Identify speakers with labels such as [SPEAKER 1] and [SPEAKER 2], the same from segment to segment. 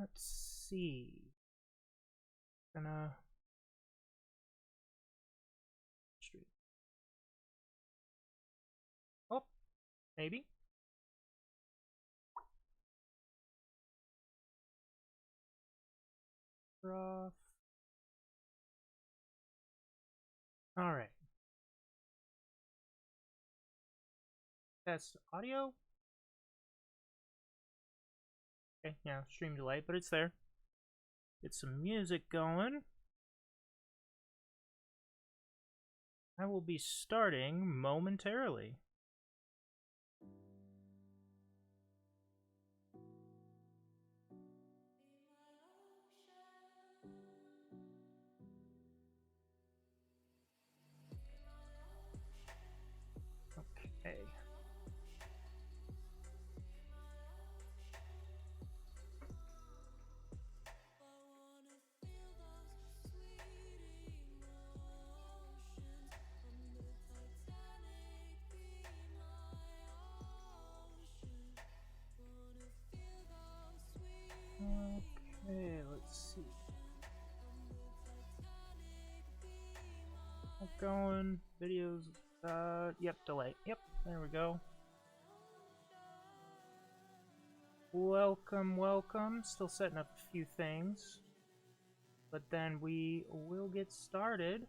[SPEAKER 1] Let's see. Gonna street. Oh, maybe. Rough. All right. Test audio. Okay, yeah, stream delay, but it's there. Get some music going. I will be starting momentarily. Okay. Okay, let's see. Going videos. Yep, delay. Yep, there we go. Welcome, welcome. Still setting up a few things, but then we will get started.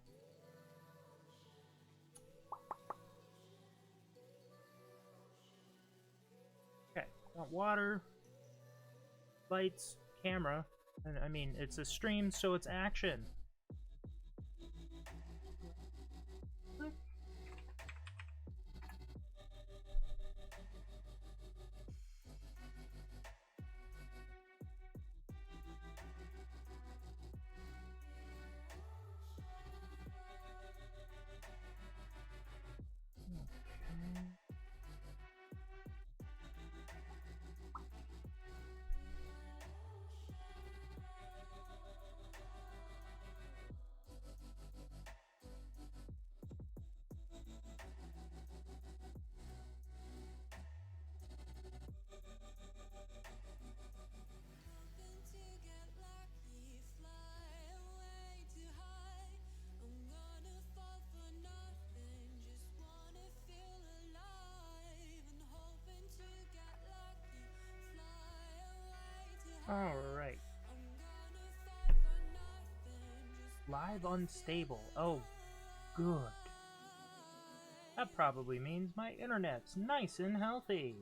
[SPEAKER 1] Okay, got water, lights, camera, and I mean, it's a stream, so it's action. Alright. Live unstable. Oh, good. That probably means my internet's nice and healthy.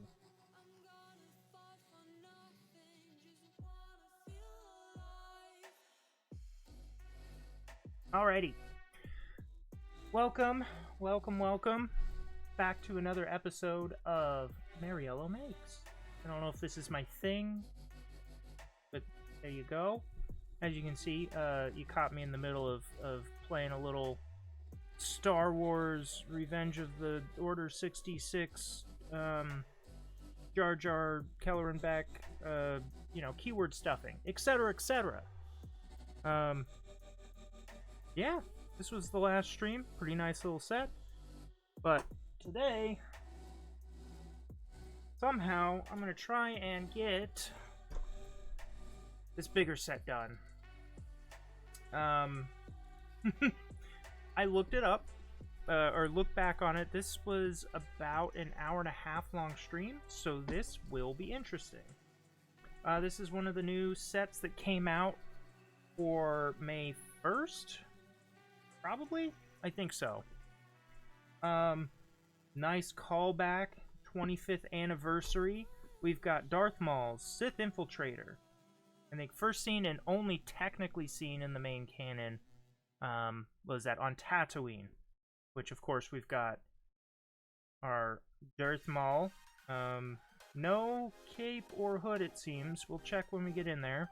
[SPEAKER 1] Alrighty. Welcome, welcome, welcome back to another episode of Mariello Makes. I don't know if this is my thing, but there you go. As you can see, you caught me in the middle of playing a little Star Wars Revenge of the Order 66, Jar Jar, Kelleran Beck, keyword stuffing, etc., etc. Yeah, this was the last stream. Pretty nice little set. But today, somehow, I'm going to try and get this bigger set done. I looked it up, or looked back on it. This was about an hour and a half long stream, so this will be interesting. This is one of the new sets that came out for May 1st? Probably? I think so. Nice callback, 25th anniversary. We've got Darth Maul's Sith Infiltrator. I think first seen and only technically seen in the main canon was that on Tatooine, which of course we've got our Darth Maul. No cape or hood, it seems. We'll check when we get in there.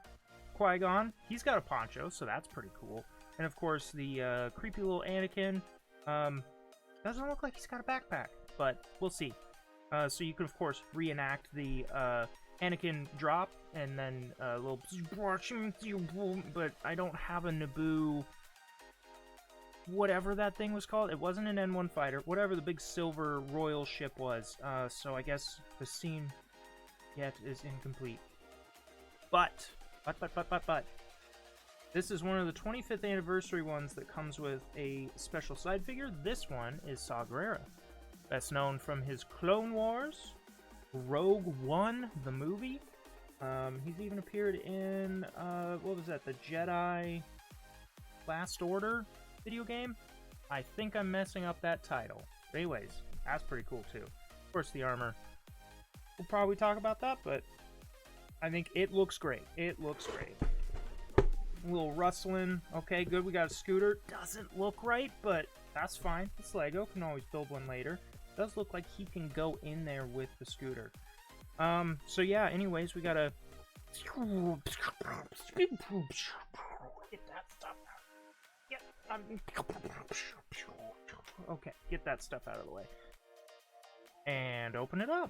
[SPEAKER 1] Qui-Gon, he's got a poncho, so that's pretty cool. And of course the creepy little Anakin. Doesn't look like he's got a backpack, but we'll see. So you can of course reenact the Anakin drop and then a little, but I don't have a Naboo, whatever that thing was called. It wasn't an N1 fighter, whatever the big silver royal ship was. So I guess the scene yet is incomplete. But But. This is one of the 25th anniversary ones that comes with a special side figure. This one is Saw Gerrera, best known from his Clone Wars, Rogue One, the movie. He's even appeared in, what was that, the Jedi Last Order video game? I think I'm messing up that title. But anyways, that's pretty cool too. Of course, the armor. We'll probably talk about that, but I think it looks great. It looks great. A little rustling. Okay, good. We got a scooter. Doesn't look right, but that's fine. It's Lego. Can always build one later. Does look like he can go in there with the scooter. So yeah, anyways, we gotta get that stuff out. Okay, get that stuff out of the way. And open it up.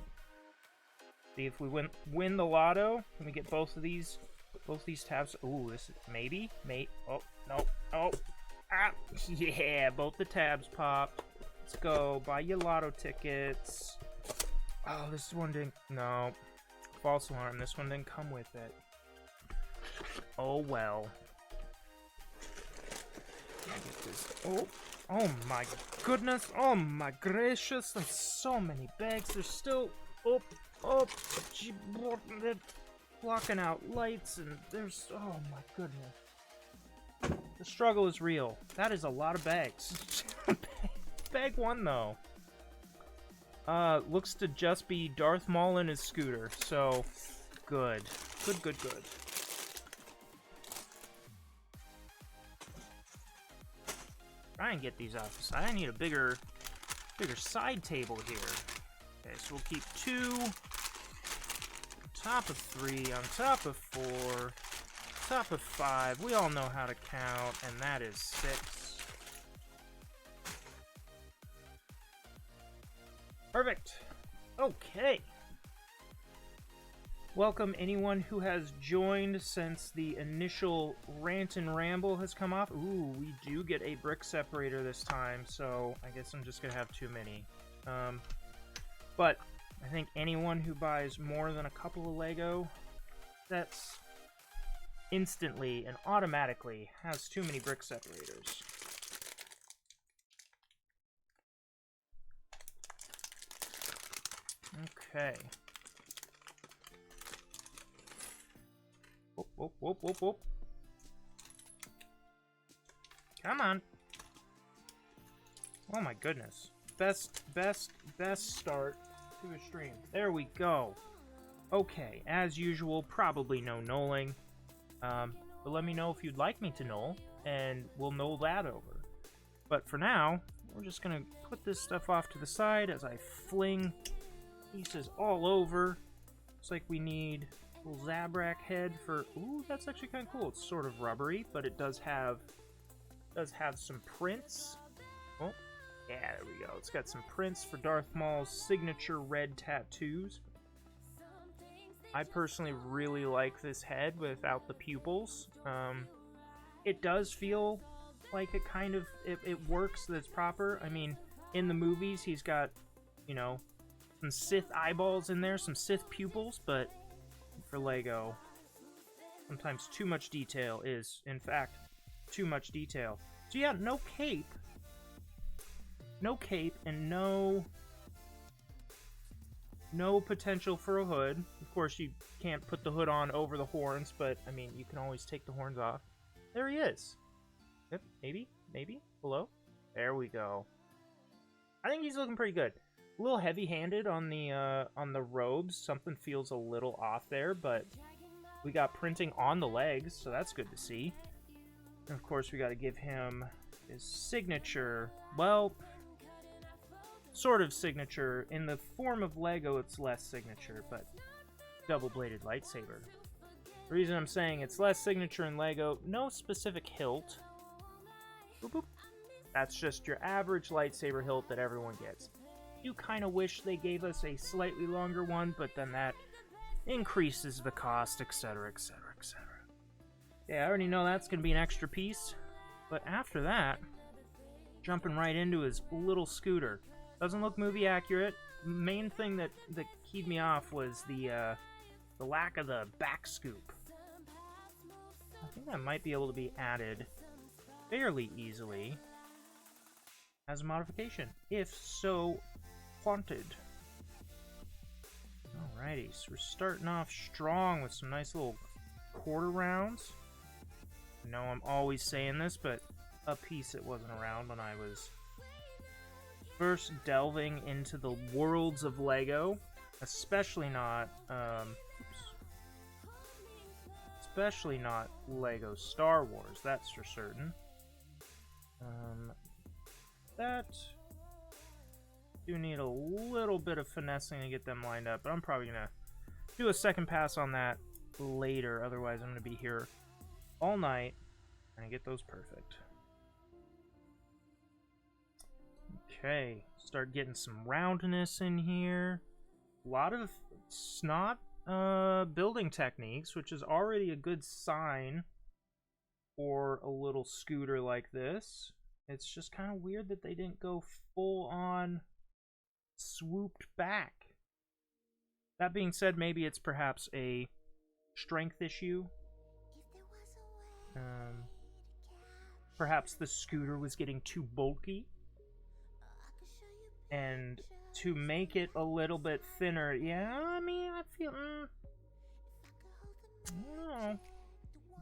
[SPEAKER 1] See if we win the lotto. Let me get both of these tabs. Ooh, this is maybe. Oh, no. Oh. Ah. Yeah, both the tabs popped. Let's go. Buy your lotto tickets. Oh, this one didn't. No. False alarm. This one didn't come with it. Oh, well. Get this. Oh my goodness. Oh my gracious. There's so many bags. There's still. Blocking out lights, and there's, oh my goodness. The struggle is real. That is a lot of bags. Bag one, though. Looks to just be Darth Maul and his scooter, so good. Good. Try and get these off the side. I need a bigger side table here. Okay, so we'll keep 2. Top of 3, on top of 4, top of 5. We all know how to count, and that is 6. Perfect. Okay. Welcome anyone who has joined since the initial rant and ramble has come off. Ooh, we do get a brick separator this time, so I guess I'm just gonna have too many. But I think anyone who buys more than a couple of Lego sets instantly and automatically has too many brick separators. Okay. Whoop. Come on. Oh my goodness. Best start to a stream. There we go. Okay, as usual, probably no knolling. But let me know if you'd like me to knoll, and we'll knoll that over. But for now, we're just gonna put this stuff off to the side as I fling pieces all over. Looks like we need a little Zabrak head for... Ooh, that's actually kind of cool. It's sort of rubbery, but it does have some prints. Oh, yeah, there we go. It's got some prints for Darth Maul's signature red tattoos. I personally really like this head without the pupils. It does feel like it kind of... It works, that it's proper. I mean, in the movies, he's got, you know, some Sith eyeballs in there, some Sith pupils, but for Lego, sometimes too much detail is, in fact, too much detail. So yeah, no cape, and no potential for a hood. Of course, you can't put the hood on over the horns, but, I mean, you can always take the horns off. There he is. Yep, maybe, below. There we go. I think he's looking pretty good. A little heavy-handed on the robes. Something feels a little off there, but we got printing on the legs, so that's good to see. And of course, we got to give him his signature. Well, sort of signature. In the form of Lego, it's less signature, but double-bladed lightsaber. The reason I'm saying it's less signature in Lego, no specific hilt. Boop, boop. That's just your average lightsaber hilt that everyone gets. You kind of wish they gave us a slightly longer one, but then that increases the cost, etc., etc., etc. Yeah, I already know that's going to be an extra piece, but after that, jumping right into his little scooter. Doesn't look movie accurate. Main thing that keyed me off was the lack of the back scoop. think that might be able to be added fairly easily as a modification, if so wanted. Alrighty, so we're starting off strong with some nice little quarter rounds. I know I'm always saying this, but a piece that wasn't around when I was first delving into the worlds of LEGO, especially not LEGO Star Wars, that's for certain. That do need a little bit of finessing to get them lined up, but I'm probably gonna do a second pass on that later, otherwise I'm gonna be here all night and get those perfect. Okay, start getting some roundness in here. A lot of snot building techniques, which is already a good sign for a little scooter like this. It's just kind of weird that they didn't go full on swooped back. That being said, maybe it's perhaps a strength issue. Perhaps the scooter was getting too bulky, and to make it a little bit thinner, yeah, I mean, I feel, I don't know.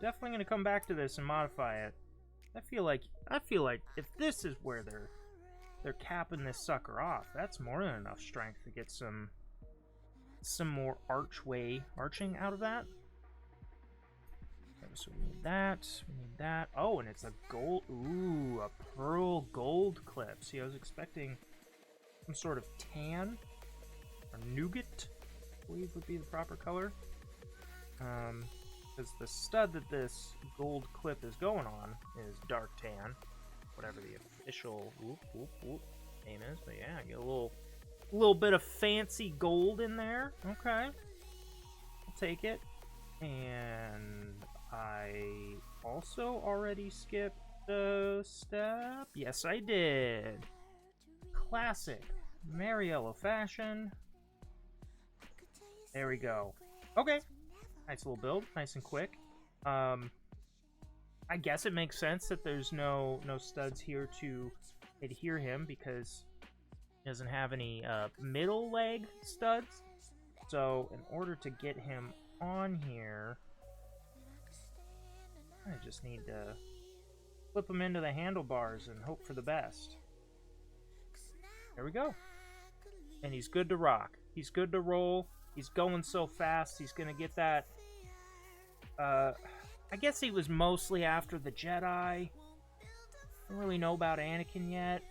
[SPEAKER 1] Definitely gonna come back to this and modify it. I feel like if this is where they're capping this sucker off, that's more than enough strength to get some more arching out of that. Okay, so we need that. We need that. Oh, and it's a gold. Ooh, a pearl gold clip. See, I was expecting some sort of tan or nougat, I believe would be the proper color. Because the stud that this gold clip is going on is dark tan, whatever the official name is. But yeah, get a little bit of fancy gold in there. Okay, I'll take it. And I also already skipped a step. Yes, I did. Classic Mariello fashion. There we go. Okay. Nice little build, nice and quick. I guess it makes sense that there's no studs here to adhere him because he doesn't have any middle leg studs. So in order to get him on here, I just need to flip him into the handlebars and hope for the best. There we go. And he's good to rock. He's good to roll. He's going so fast. He's going to get that. I guess he was mostly after the Jedi. Don't really know about Anakin yet.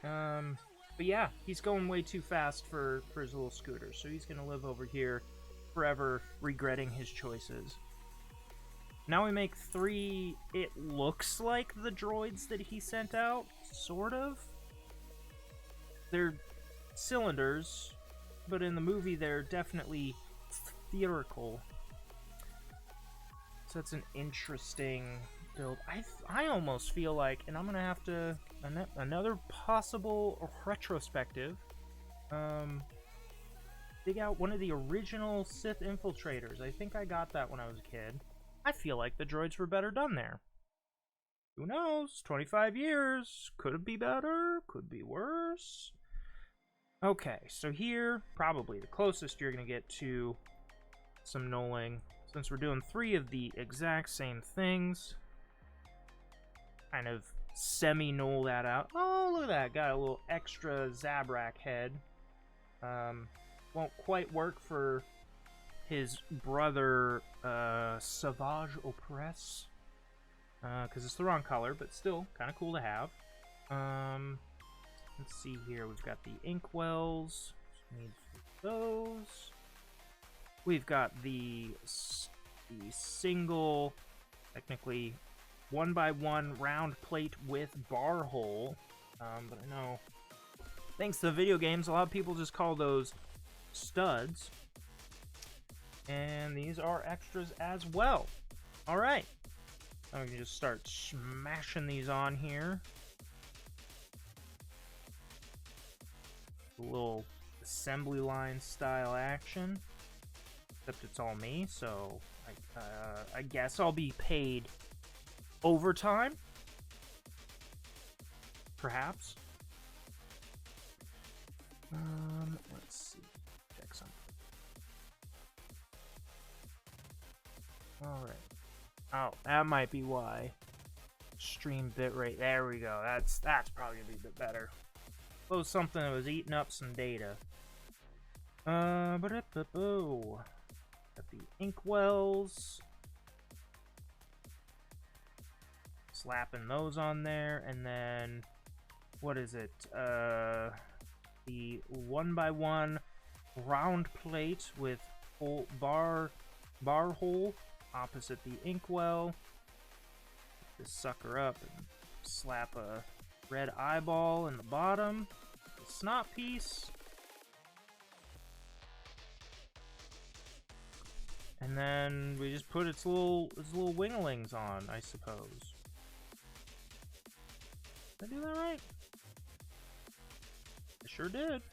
[SPEAKER 1] But yeah, he's going way too fast for his little scooter. So he's going to live over here forever regretting his choices. Now we make 3, it looks like the droids that he sent out. Sort of. They're cylinders, but in the movie they're definitely spherical. So that's an interesting build. I almost feel like, and I'm gonna have to another possible retrospective. Dig out one of the original Sith Infiltrators. I think I got that when I was a kid. I feel like the droids were better done there. Who knows? 25 years. Could it be better? Could be worse. Okay, so here, probably the closest you're going to get to some knolling, since we're doing 3 of the exact same things. Kind of semi-knoll that out. Oh, look at that. Got a little extra Zabrak head. Won't quite work for his brother, Savage Opress. Because it's the wrong color, but still kind of cool to have. Let's see here. We've got the inkwells. Need those. We've got the single, technically 1x1 round plate with bar hole. But I know, thanks to video games, a lot of people just call those studs. And these are extras as well. All right. Now we can just start smashing these on here. A little assembly line style action. Except it's all me, so I guess I'll be paid overtime? Perhaps? Let's see. Check something. Alright. Oh, that might be why. Stream bitrate. There we go. That's probably gonna be a bit better. Suppose something that was eating up some data. Got the inkwells. Slapping those on there, and then what is it? The 1x1 round plate with full bar hole opposite the inkwell. Pick this sucker up and slap a red eyeball in the bottom. The snot piece. And then we just put its little winglings on, I suppose. Did I do that right? I sure did.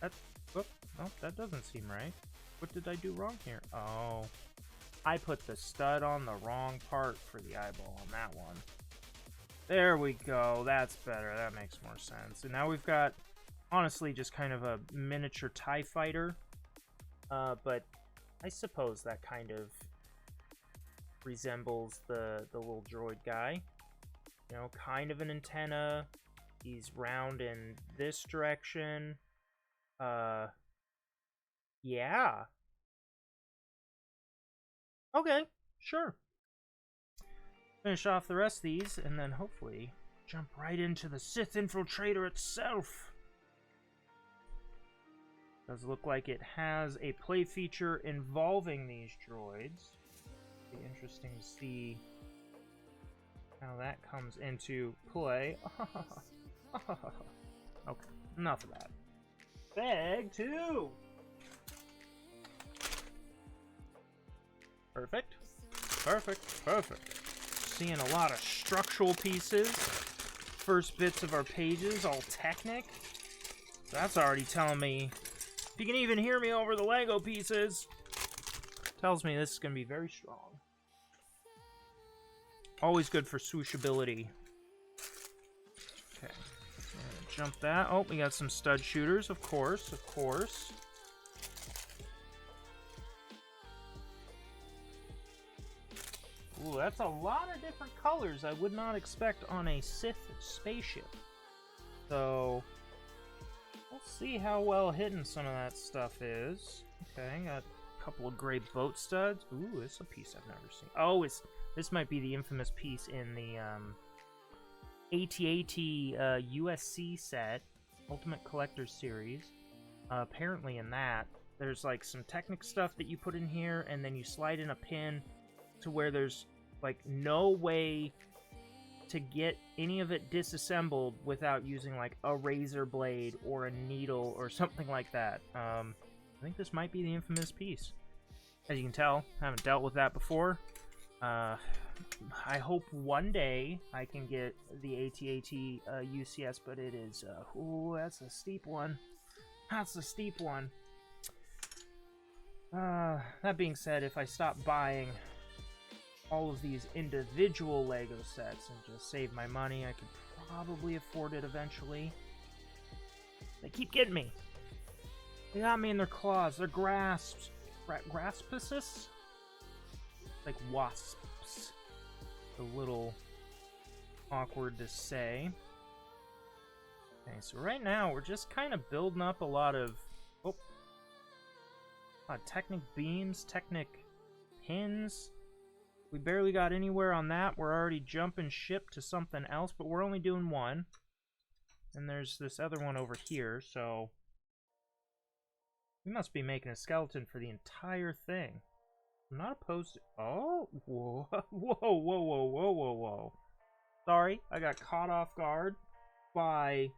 [SPEAKER 1] That doesn't seem right. What did I do wrong here? Oh, I put the stud on the wrong part for the eyeball on that one. There we go. That's better. That makes more sense. And now we've got, honestly, just kind of a miniature TIE fighter. But I suppose that kind of resembles the little droid guy. You know, kind of an antenna. He's round in this direction. Yeah. Okay, sure. Finish off the rest of these, and then hopefully jump right into the Sith Infiltrator itself. Does look like it has a play feature involving these droids. Be interesting to see how that comes into play. Okay, enough of that. Bag 2! Perfect. Perfect. Perfect. Seeing a lot of structural pieces. First bits of our pages, all Technic. That's already telling me, if you can even hear me over the Lego pieces, tells me this is going to be very strong. Always good for swooshability. Okay. Jump that. Oh, we got some stud shooters, of course, of course. Ooh, that's a lot of different colors I would not expect on a Sith spaceship. So, we'll see how well hidden some of that stuff is. Okay, got a couple of gray boat studs. Ooh, this is a piece I've never seen. Oh, this might be the infamous piece in the AT-AT USC set, Ultimate Collector's Series. Apparently in that, there's like some Technic stuff that you put in here, and then you slide in a pin to where there's like no way to get any of it disassembled without using like a razor blade or a needle or something like that. I think this might be the infamous piece. As you can tell, I haven't dealt with that before. I hope one day I can get the AT-AT UCS, but it is, ooh, that's a steep one. That's a steep one. That being said, if I stop buying all of these individual Lego sets and just save my money, I could probably afford it eventually. They keep getting me. They got me in their claws. Their grasps. Graspices? Like wasps. A little awkward to say. Okay, so right now we're just kind of building up a lot of Technic beams, Technic pins. We barely got anywhere on that. We're already jumping ship to something else, but we're only doing one. And there's this other one over here, so we must be making a skeleton for the entire thing. I'm not opposed to... Oh, whoa, whoa, whoa, whoa, whoa, whoa, whoa. Sorry, I got caught off guard by...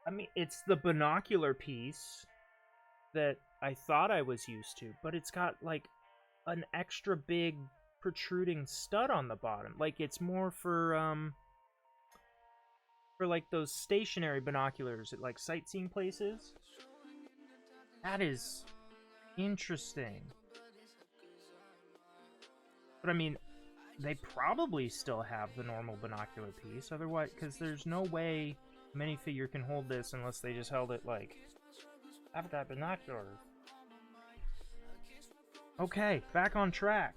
[SPEAKER 1] I mean, it's the binocular piece that I thought I was used to, but it's got, like, an extra big protruding stud on the bottom. Like, it's more for like, those stationary binoculars at, like, sightseeing places. That is interesting. But I mean, they probably still have the normal binocular piece, otherwise, because there's no way a minifigure can hold this unless they just held it like, I've got binoculars. Okay, back on track.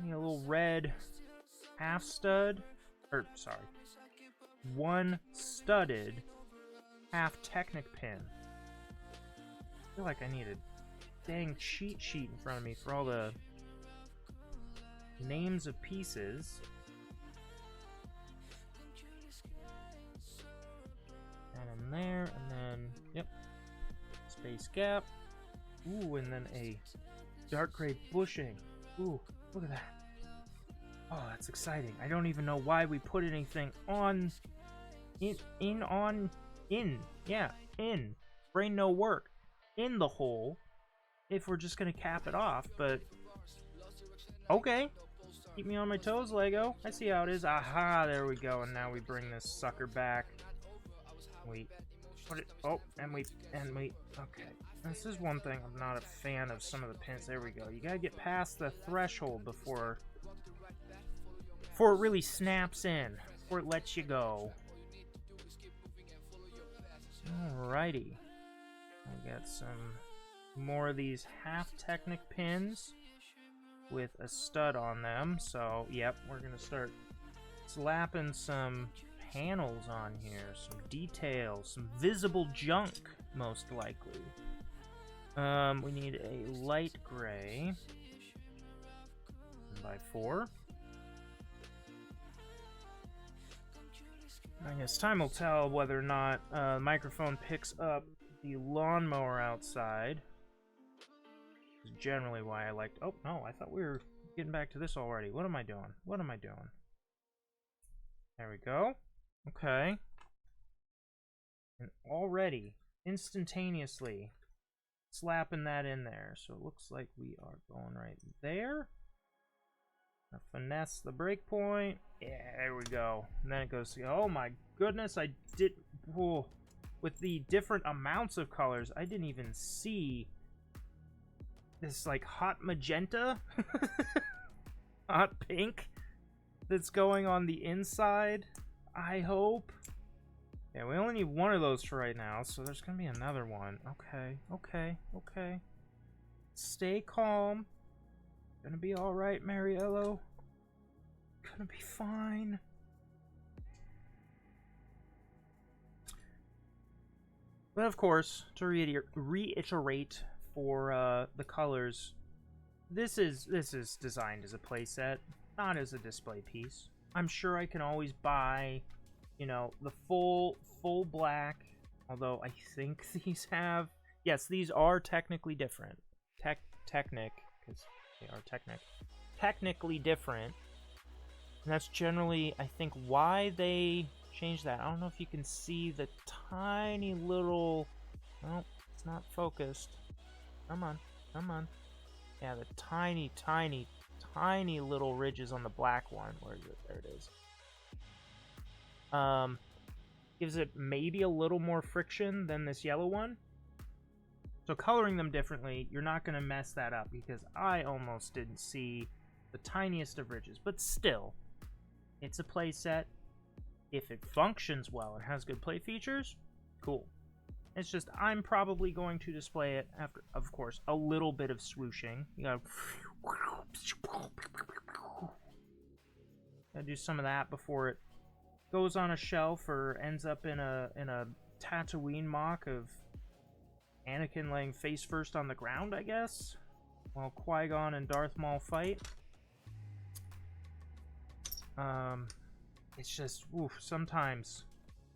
[SPEAKER 1] Need a little red half stud, or sorry, one studded half Technic pin. I feel like I need a dang cheat sheet in front of me for all the names of pieces. And in there, and then, yep, space gap. Ooh, and then a dark gray bushing. Ooh, look at that. Oh, that's exciting. I don't even know why we put anything on, in. Brain no work. In the hole, if we're just gonna cap it off, but okay. Keep me on my toes, Lego. I see how it is. Aha, there we go. And now we bring this sucker back. We put it, oh, and we, okay. This is one thing I'm not a fan of some of the pins. There we go. You gotta get past the threshold before it really snaps in, before it lets you go. Alrighty. I got some more of these half Technic pins with a stud on them. So, yep, we're gonna start slapping some panels on here, some details, some visible junk, most likely. We need a light gray 1x4. I guess time will tell whether or not the microphone picks up the lawnmower outside. Is generally why I liked. Oh no, I thought we were getting back to this already. What am I doing? What am I doing? There we go. Okay. And already, instantaneously, slapping that in there. So it looks like we are going right there. Now finesse the breakpoint. Yeah, there we go. And then it goes, oh my goodness, I did, whoa. With the different amounts of colors, I didn't even see this like hot magenta, hot pink that's going on the inside, I hope. Yeah, we only need one of those for right now, so there's gonna be another one. Okay. Stay calm. Gonna be alright, Mariello. Gonna be fine. But of course, to reiterate for the colors, this is designed as a playset, not as a display piece. I'm sure I can always buy, you know, the full black. Although I think these have, yes, these are technically different. Technic, because they are technically different. And that's generally, I think, why they changed that. I don't know if you can see the tiny little, oh, it's not focused. Come on. Yeah, the tiny little ridges on the black one. Where is it? There it is. Gives it maybe a little more friction than this yellow one. So coloring them differently, you're not going to mess that up, because I almost didn't see the tiniest of ridges. But still, it's a playset. If it functions well and has good play features, cool. It's just, I'm probably going to display it after, of course, a little bit of swooshing. You gotta do some of that before it goes on a shelf or ends up in a Tatooine mock of Anakin laying face first on the ground, I guess, while Qui-Gon and Darth Maul fight. It's just, oof, sometimes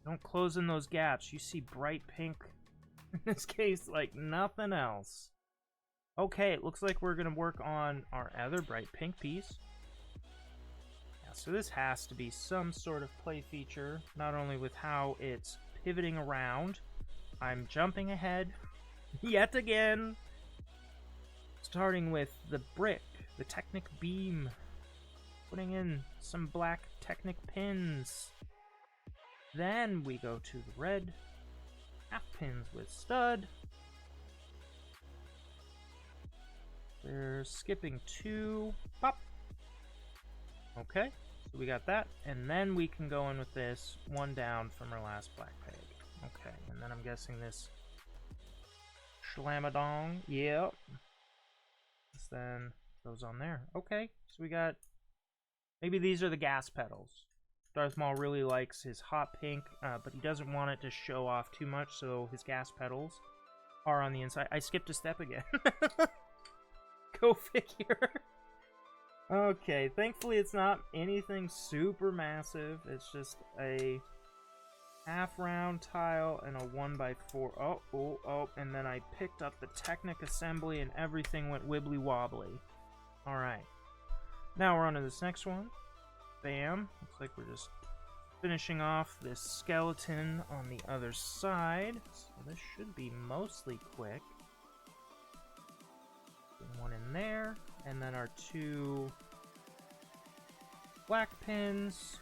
[SPEAKER 1] don't close in those gaps. You see bright pink in this case like nothing else. Okay, it looks like we're gonna work on our other bright pink piece. Yeah, so this has to be some sort of play feature, not only with how it's pivoting around. I'm jumping ahead yet again. Starting with the brick, the Technic beam. Putting in some black Technic pins. Then we go to the red half pins with stud. They're skipping 2. Pop. Okay, so we got that. And then we can go in with this 1 down from our last black peg. Okay, and then I'm guessing this Schlamadong. Yep. This then goes on there. Okay, so we got... Maybe these are the gas pedals. Darth Maul really likes his hot pink, but he doesn't want it to show off too much, so his gas pedals are on the inside. I skipped a step again. Go figure. Okay, thankfully it's not anything super massive. It's just a half-round tile and a 1x4. Oh, and then I picked up the Technic assembly and everything went wibbly-wobbly. Alright. Now we're on to this next one. Bam. Looks like we're just finishing off this skeleton on the other side. So this should be mostly quick. One in there, and then our 2 black pins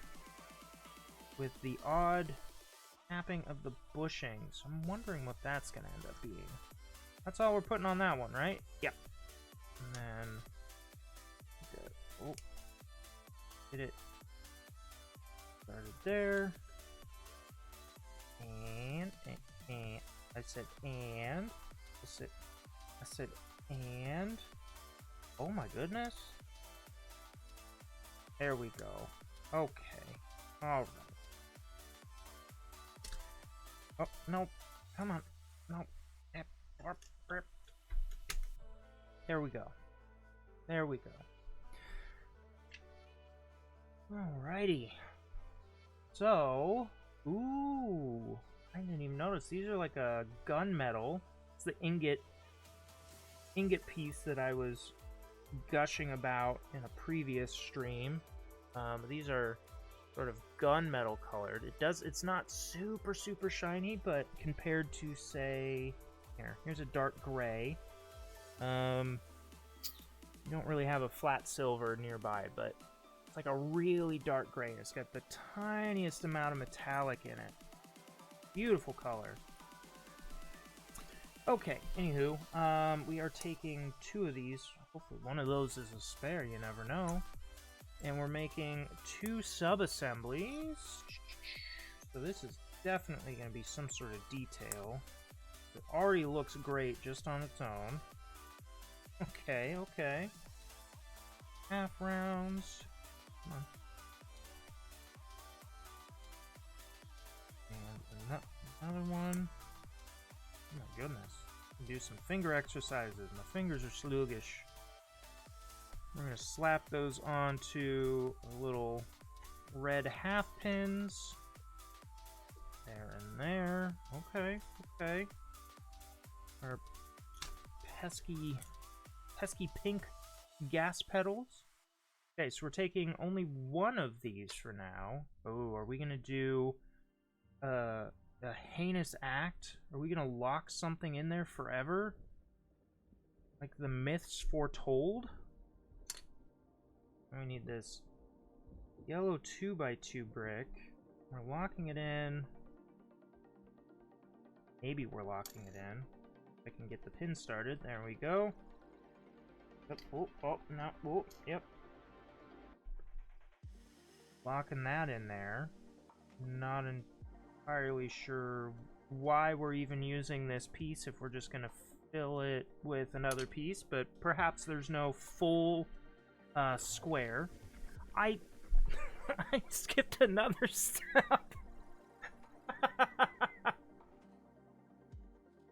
[SPEAKER 1] with the odd tapping of the bushing. So I'm wondering what that's going to end up being. That's all we're putting on that one, right? Yep. And then... Oh. Hit it. Started there. And... I said and. I said and... Oh my goodness. There we go. Okay. Alright. Oh, no. Come on. No. There we go. There we go. Alrighty. So... Ooh. I didn't even notice. These are like a gunmetal. It's the ingot piece that I was gushing about in a previous stream. These are sort of gunmetal colored. It's not super shiny, but compared to, say, here's a dark gray. You don't really have a flat silver nearby, but it's like a really dark gray. It's got the tiniest amount of metallic in it. Beautiful color. Okay, anywho, we are taking 2 of these. Hopefully one of those is a spare, you never know. And we're making 2 sub-assemblies. So this is definitely going to be some sort of detail. It already looks great just on its own. Okay. Half rounds. Come on. And another one. Oh my goodness. Do some finger exercises. My fingers are sluggish. We're going to slap those onto little red half pins. There and there. Okay. Our pesky pink gas pedals. Okay, so we're taking only 1 of these for now. Oh, are we going to do a heinous act? Are we gonna lock something in there forever? Like the myths foretold? We need this yellow 2x2 brick. We're locking it in. Maybe we're locking it in. If I can get the pin started. There we go. Yep. Oh, no. Oh, yep. Locking that in there. Not entirely sure why we're even using this piece if we're just gonna fill it with another piece, but perhaps there's no full square. I skipped another step.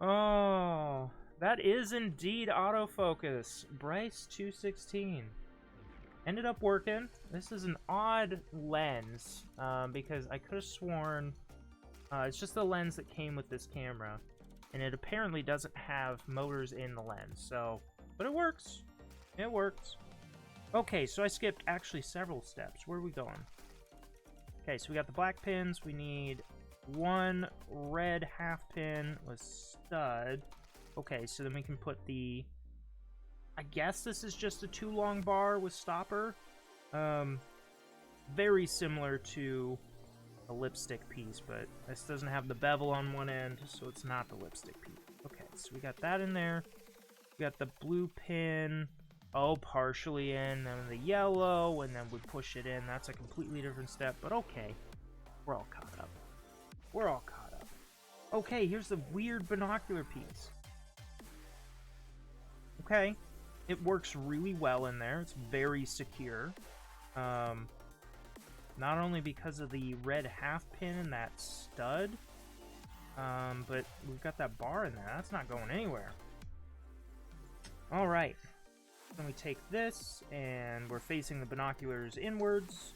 [SPEAKER 1] Oh, that is indeed autofocus. Bryce 216 ended up working. This is an odd lens because I could have sworn it's just the lens that came with this camera, and it apparently doesn't have motors in the lens. So, but it works. It works. Okay, so I skipped actually several steps. Where are we going? Okay, so we got the black pins. We need 1 red half pin with stud. Okay, so then we can put the... I guess this is just a 2 long bar with stopper. Very similar to a lipstick piece, but this doesn't have the bevel on one end, so it's not the lipstick piece. Okay, so we got that in there. We got the blue pin Oh, partially in, then the yellow, and then we push it in. That's a completely different step, but okay. We're all caught up. We're all caught up. Okay, here's the weird binocular piece. Okay, it works really well in there. It's very secure. Not only because of the red half pin and that stud, but we've got that bar in there. That's not going anywhere. All right. Then we take this, and we're facing the binoculars inwards.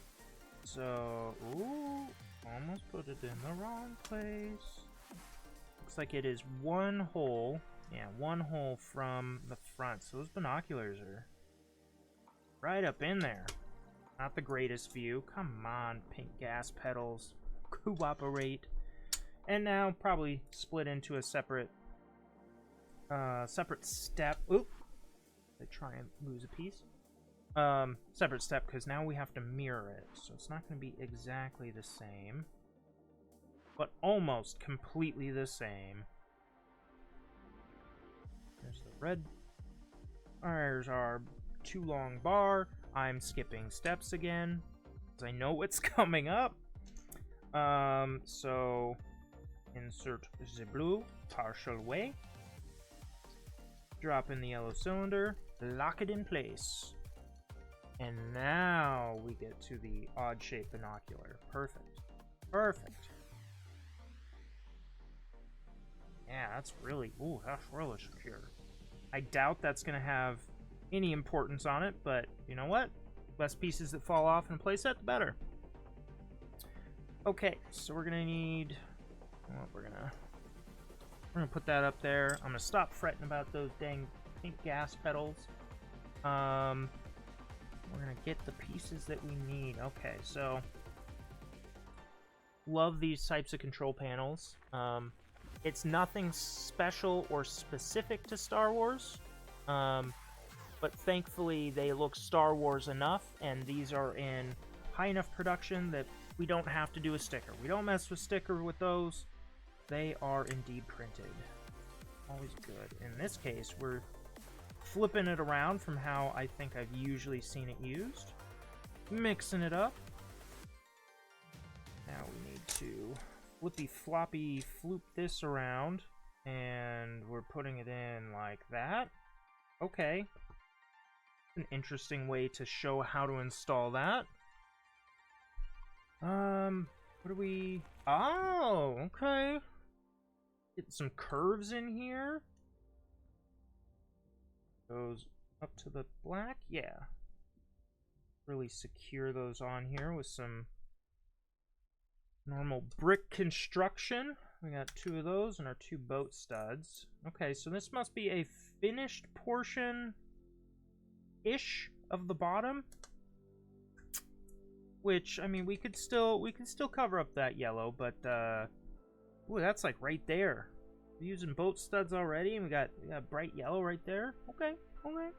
[SPEAKER 1] So, ooh, almost put it in the wrong place. Looks like it is one hole. Yeah, one hole from the front. So those binoculars are right up in there. Not the greatest view. Come on, pink gas pedals. Cooperate. And now probably split into a separate step. Oop. I try and lose a piece. Separate step, because now we have to mirror it. So it's not going to be exactly the same, but almost completely the same. There's the red. There's our too long bar. I'm skipping steps again, because I know what's coming up. So insert the blue partial way. Drop in the yellow cylinder, lock it in place. And now we get to the odd-shaped binocular. Perfect. Perfect. Yeah, that's really secure. I doubt that's going to have any importance on it, but you know what? Less pieces that fall off in a playset, the better. Okay, so we're going to need... Well, we're gonna put that up there. I'm gonna stop fretting about those dang pink gas pedals. We're gonna get the pieces that we need. Okay, so love these types of control panels. It's nothing special or specific to Star Wars, but thankfully they look Star Wars enough, and these are in high enough production that we don't have to do a sticker. We don't mess with sticker with those. They are indeed printed. Always good. In this case, we're flipping it around from how I think I've usually seen it used. Mixing it up. Now we need to flippy floppy floop this around, and we're putting it in like that. Okay. An interesting way to show how to install that. What do we... Oh, okay. Get some curves in here. Goes up to the black. Yeah. Really secure those on here with some normal brick construction. We got two of those and our two boat studs. Okay, so this must be a finished portion-ish of the bottom. Which, I mean, we could still cover up that yellow, but ooh, that's like right there. We're using boat studs already, and we got bright yellow right there. Okay, okay.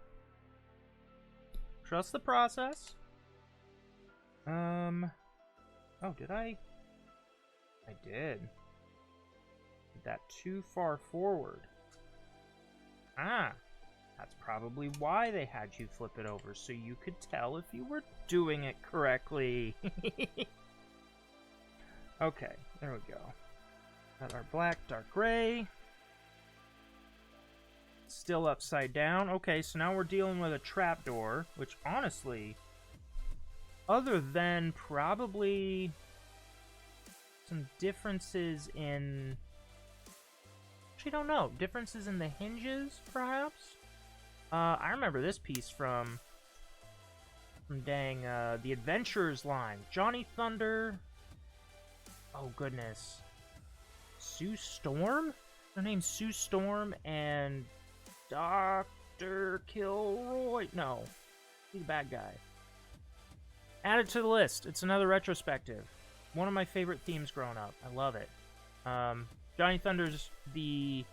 [SPEAKER 1] Trust the process. Oh, did I? I did. Did that too far forward. Ah, that's probably why they had you flip it over, so you could tell if you were doing it correctly. Okay, there we go. Got our black, dark gray. Still upside down. Okay, so now we're dealing with a trapdoor, which honestly, other than probably some differences in... Actually, don't know. Differences in the hinges, perhaps? I remember this piece from dang, the Adventurers line. Johnny Thunder. Oh, goodness. Sue Storm? Her name's Sue Storm and Dr. Kilroy. No, he's a bad guy. Add it to the list. It's another retrospective. One of my favorite themes growing up. I love it. Johnny Thunder's the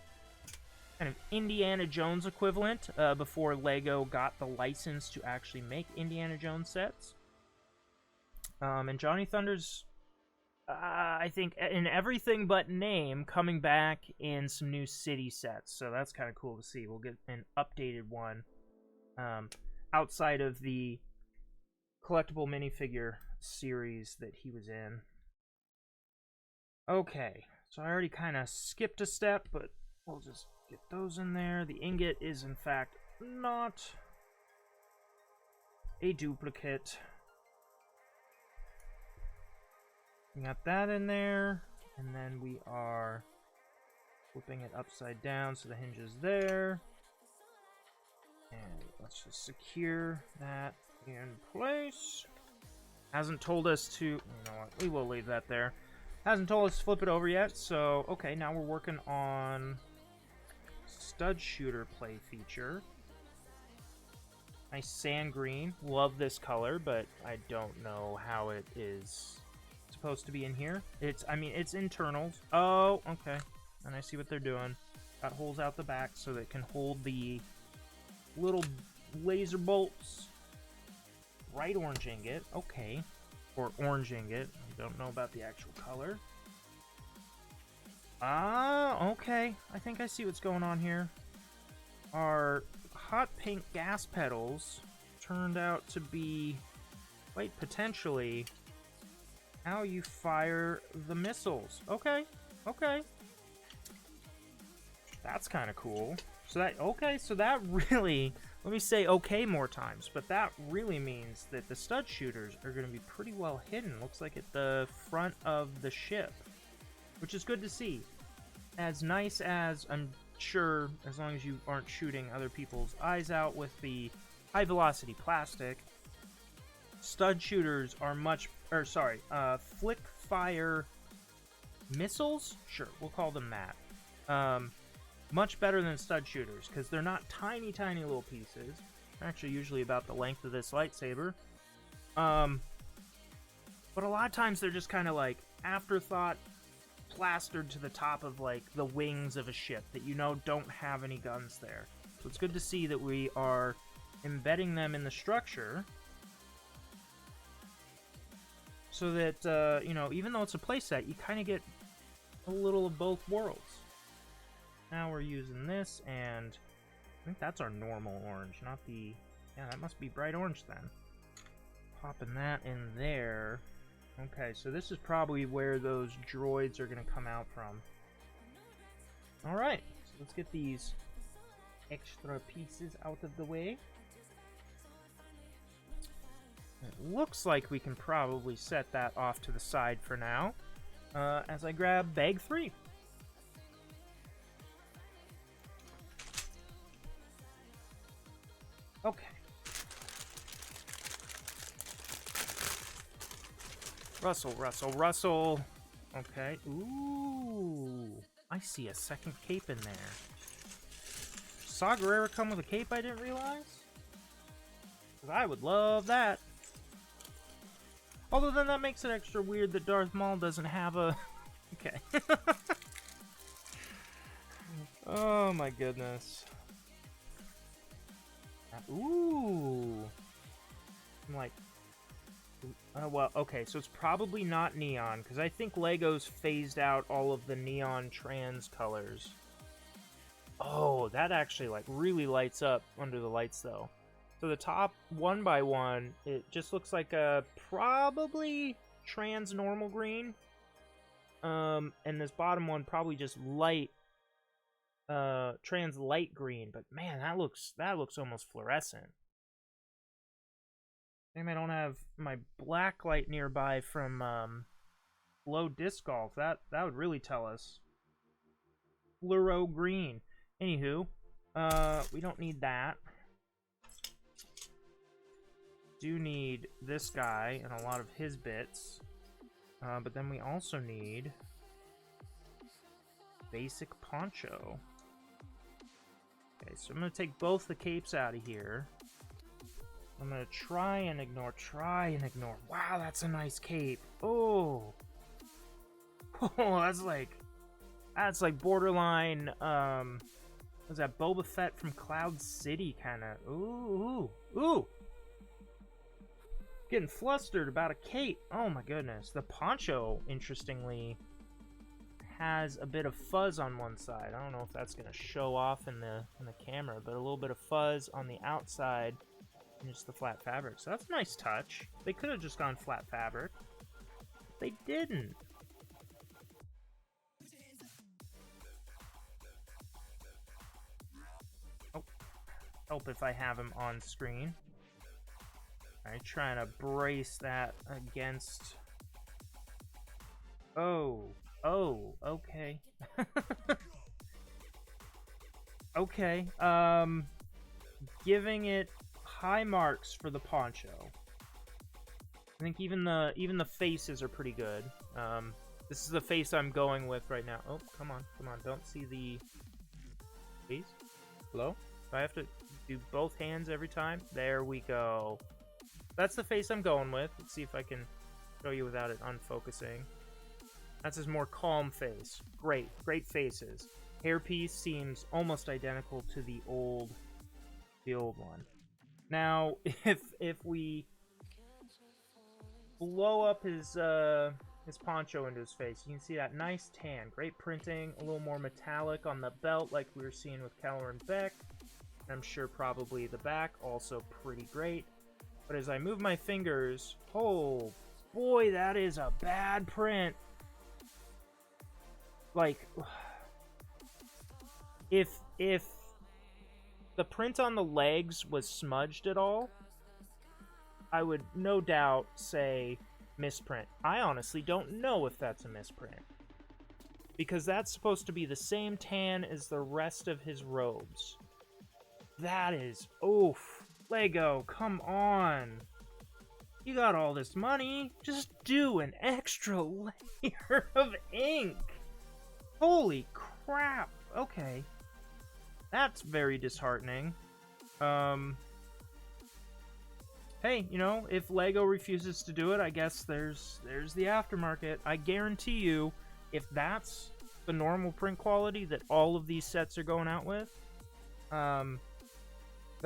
[SPEAKER 1] kind of Indiana Jones equivalent before LEGO got the license to actually make Indiana Jones sets. And Johnny Thunder's, I think, in everything but name, coming back in some new city sets. So that's kind of cool to see. We'll get an updated one. outside of the collectible minifigure series that he was in. Okay, so I already kind of skipped a step, but we'll just get those in there. The ingot is, in fact, not a duplicate. We got that in there, and then we are flipping it upside down so the hinge is there. And let's just secure that in place. Hasn't told us to, you know what, we will leave that there. Hasn't told us to flip it over yet, so okay, now we're working on stud shooter play feature. Nice sand green. Love this color, but I don't know how it is supposed to be in here. I mean, it's internals. Oh, okay. And I see what they're doing. Got holes out the back so that it can hold the little laser bolts. Bright orange ingot. Okay. Or orange ingot. I don't know about the actual color. Ah, okay. I think I see what's going on here. Our hot pink gas pedals turned out to be, quite potentially, how you fire the missiles. Okay, okay. That's kind of cool. So that really, let me say okay more times, but that really means that the stud shooters are going to be pretty well hidden. Looks like at the front of the ship, which is good to see. As nice as, I'm sure, as long as you aren't shooting other people's eyes out with the high velocity plastic, stud shooters are flick fire missiles? Sure, we'll call them that. Much better than stud shooters, because they're not tiny, tiny little pieces. They're actually usually about the length of this lightsaber. But a lot of times they're just kind of like afterthought, plastered to the top of like the wings of a ship that you know don't have any guns there. So it's good to see that we are embedding them in the structure so that, you know, even though it's a playset, you kind of get a little of both worlds. Now we're using this, and I think that's our normal orange, not the... Yeah, that must be bright orange then. Popping that in there. Okay, so this is probably where those droids are going to come out from. Alright, so let's get these extra pieces out of the way. It looks like we can probably set that off to the side for now, as I grab bag 3. Okay. Rustle, rustle, rustle. Okay. Ooh. I see a second cape in there. Saw Gerrera come with a cape I didn't realize? Because I would love that. Although then that makes it extra weird that Darth Maul doesn't have a... Okay. Oh my goodness. Ooh. I'm like... well, okay, so it's probably not neon, because I think Legos phased out all of the neon trans colors. Oh, that actually, like, really lights up under the lights, though. So the top 1x1, it just looks like a probably trans normal green. And this bottom one probably just light, trans light green. But man, that looks almost fluorescent. Damn, I don't have my black light nearby from Low Disc Golf. That would really tell us. Fluoro green. Anywho, we don't need that. Do need this guy and a lot of his bits. But then we also need basic poncho. Okay, so I'm going to take both the capes out of here. I'm going to try and ignore. Wow, that's a nice cape. Oh. Oh, that's like borderline, was that Boba Fett from Cloud City kind of. Ooh. Getting flustered about a cape. Oh my goodness. The poncho, interestingly, has a bit of fuzz on one side. I don't know if that's going to show off in the camera, but a little bit of fuzz on the outside And just the flat fabric. So that's a nice touch. They could have just gone flat fabric. They didn't. Oh. Help if I have him on screen. Alright, trying to brace that against... Oh. Oh, okay. Okay, giving it high marks for the poncho. I think even the faces are pretty good. This is the face I'm going with right now. Oh, come on, don't see the... Please? Hello? Do I have to do both hands every time? There we go. That's the face I'm going with. Let's see if I can show you without it unfocusing. That's his more calm face. Great faces. Hairpiece seems almost identical to the old one. Now, if we blow up his poncho into his face, you can see that nice tan. Great printing, a little more metallic on the belt like we were seeing with Kelleran Beck. I'm sure probably the back, also pretty great. But as I move my fingers, oh boy, that is a bad print. Like... If the print on the legs was smudged at all, I would no doubt say misprint. I honestly don't know if that's a misprint. Because that's supposed to be the same tan as the rest of his robes. That is... Oof. Lego, come on. You got all this money. Just do an extra layer of ink. Holy crap. Okay. That's very disheartening. Hey, you know, if Lego refuses to do it, I guess there's the aftermarket. I guarantee you, if that's the normal print quality that all of these sets are going out with, the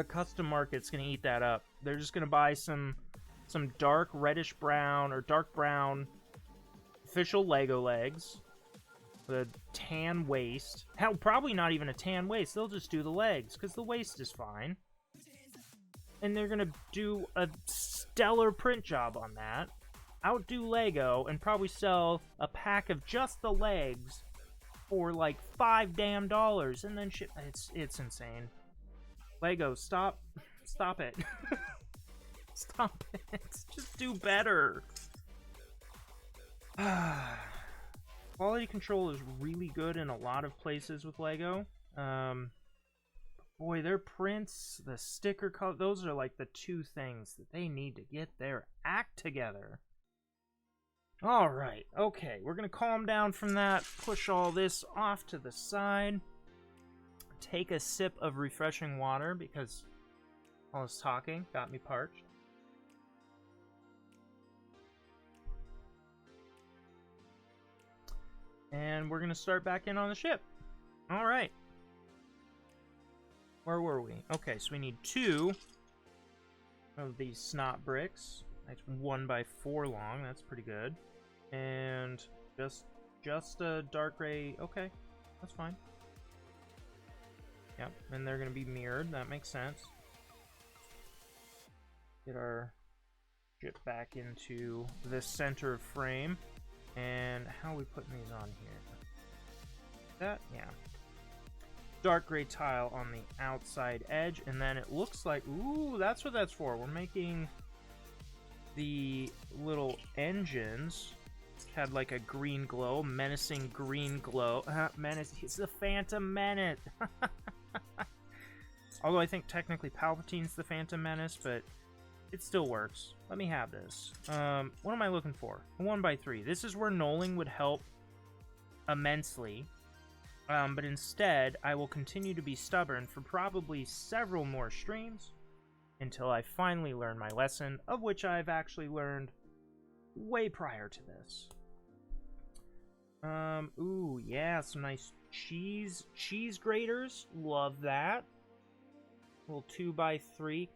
[SPEAKER 1] custom market's gonna eat that up. They're just gonna buy some dark reddish brown or dark brown official Lego legs. The tan waist. Hell, probably not even a tan waist. They'll just do the legs, because the waist is fine. And they're going to do a stellar print job on that. Outdo Lego, and probably sell a pack of just the legs for like $5 damn. And then shit, it's insane. Lego, stop it. Stop it. Just do better. Quality control is really good in a lot of places with Lego. Boy, their prints, the sticker color, those are like the two things that they need to get their act together. Alright, okay, we're going to calm down from that, push all this off to the side, take a sip of refreshing water because all this talking got me parched. And we're going to start back in on the ship. Alright. Where were we? Okay, so we need 2 of these snot bricks. That's 1x4 long. That's pretty good. And just a dark gray. Okay, that's fine. Yep, and they're going to be mirrored. That makes sense. Get our ship back into the center frame. And how are we putting these on here? That, yeah. Dark gray tile on the outside edge, and then it looks like, ooh, that's what that's for. We're making the little engines had like a green glow, menacing green glow. Menace, it's the Phantom Menace. Although I think technically Palpatine's the Phantom Menace, but it still works. Let me have this. What am I looking for? A 1x3. This is where knolling would help immensely. But instead, I will continue to be stubborn for probably several more streams until I finally learn my lesson, of which I've actually learned way prior to this. Ooh, yeah, some nice cheese graters. Love that. Little 2x3.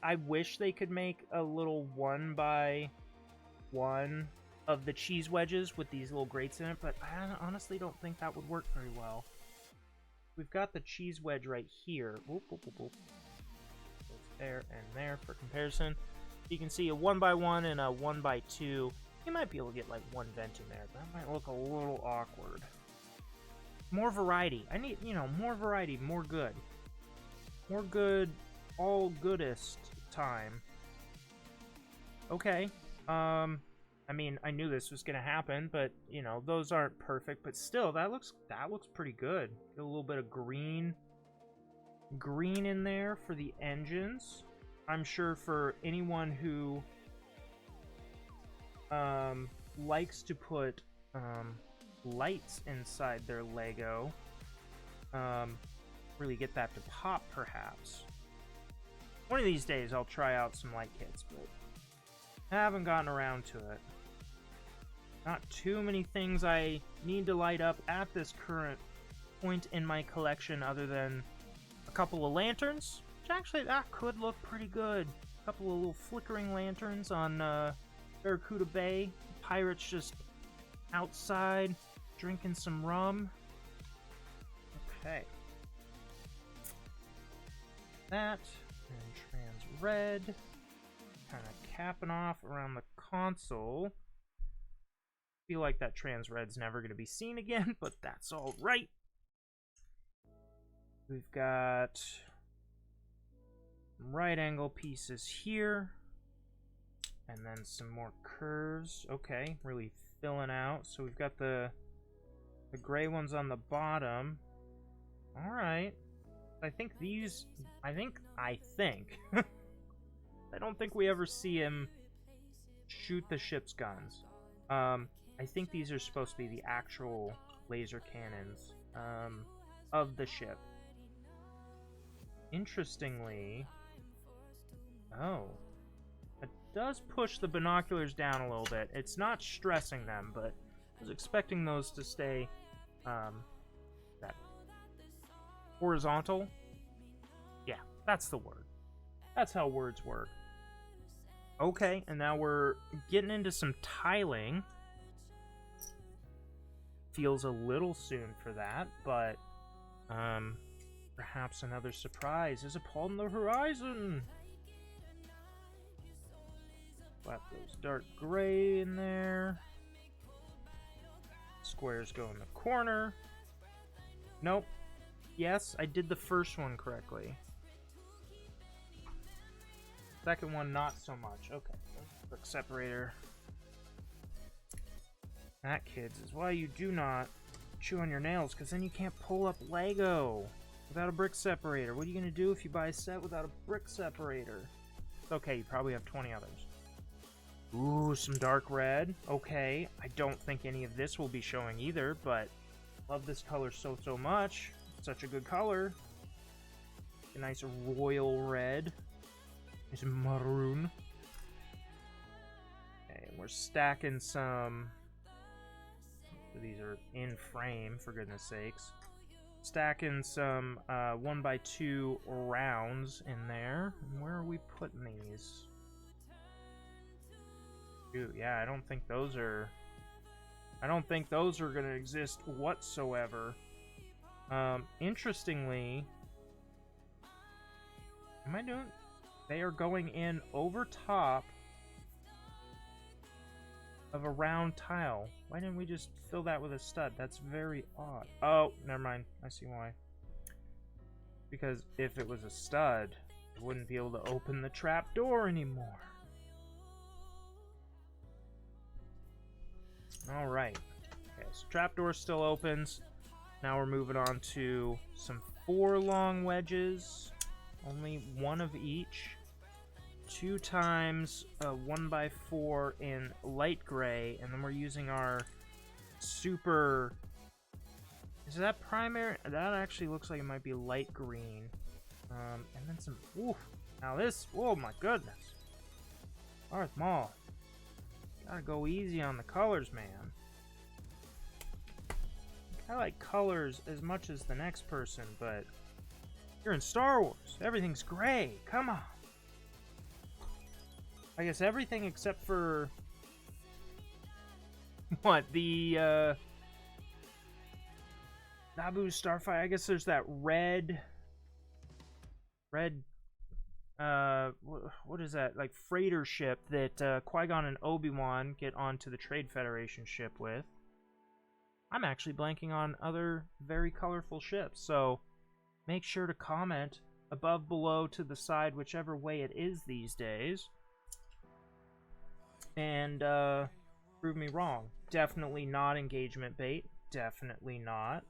[SPEAKER 1] I wish they could make a little 1x1 of the cheese wedges with these little grates in it, but I honestly don't think that would work very well. We've got the cheese wedge right here. Whoop, whoop, whoop, whoop. Let's there and there for comparison. You can see a 1x1 and a 1x2. You might be able to get like one vent in there, but that might look a little awkward. More variety. I need, more variety, more good. More good, all goodest time. Okay. I mean, I knew this was gonna happen, but those aren't perfect. But still, that looks pretty good. Get a little bit of green in there for the engines. I'm sure for anyone who likes to put lights inside their Lego, really get that to pop, perhaps. One of these days, I'll try out some light kits, but I haven't gotten around to it. Not too many things I need to light up at this current point in my collection other than a couple of lanterns, which actually that could look pretty good. A couple of little flickering lanterns on Barracuda Bay. Pirates just outside drinking some rum. Okay. That, and trans red. Kind of capping off around the console. Feel like that trans red's never going to be seen again, but that's all right. We've got some right angle pieces here, and then some more curves. Okay, really filling out. So we've got the gray ones on the bottom. All right. I think I don't think we ever see him shoot the ship's guns. I think these are supposed to be the actual laser cannons of the ship. Interestingly, it does push the binoculars down a little bit. It's not stressing them, but I was expecting those to stay that horizontal. Yeah, that's the word. That's how words work. Okay, and now we're getting into some tiling. Feels a little soon for that, but perhaps another surprise is upon the horizon. Slap those dark gray in there. Squares go in the corner. Nope. Yes, I did the first one correctly. Second one, not so much. Okay, brick separator. That, kids, is why you do not chew on your nails, because then you can't pull up Lego without a brick separator. What are you going to do if you buy a set without a brick separator? It's okay, you probably have 20 others. Ooh, some dark red. Okay, I don't think any of this will be showing either, but love this color so much. It's such a good color. A nice royal red. Nice maroon. Okay, and we're stacking some... These are in frame, for goodness sakes. Stacking some 1x2 rounds in there. And where are we putting these? Dude, yeah, I don't think those are going to exist whatsoever. Interestingly, they are going in over top of a round tile. Why didn't we just fill that with a stud? That's very odd. Oh, never mind. I see why. Because if it was a stud, it wouldn't be able to open the trap door anymore. Alright. Okay, so trapdoor still opens. Now we're moving on to some 4 long wedges. Only one of each. 2 times 1x4 in light gray. And then we're using our super... Is that primary? That actually looks like it might be light green. And then some... Ooh. Now this... Oh my goodness. Darth Maul. Gotta go easy on the colors, man. I like colors as much as the next person, but you're in Star Wars. Everything's gray. Come on. I guess everything except for what, the Naboo Starfighter. I guess there's that red what is that, like, freighter ship that Qui-Gon and Obi-Wan get onto the Trade Federation ship with. I'm actually blanking on other very colorful ships, so make sure to comment above, below, to the side, whichever way it is these days, and prove me wrong. Definitely not engagement bait. Definitely not.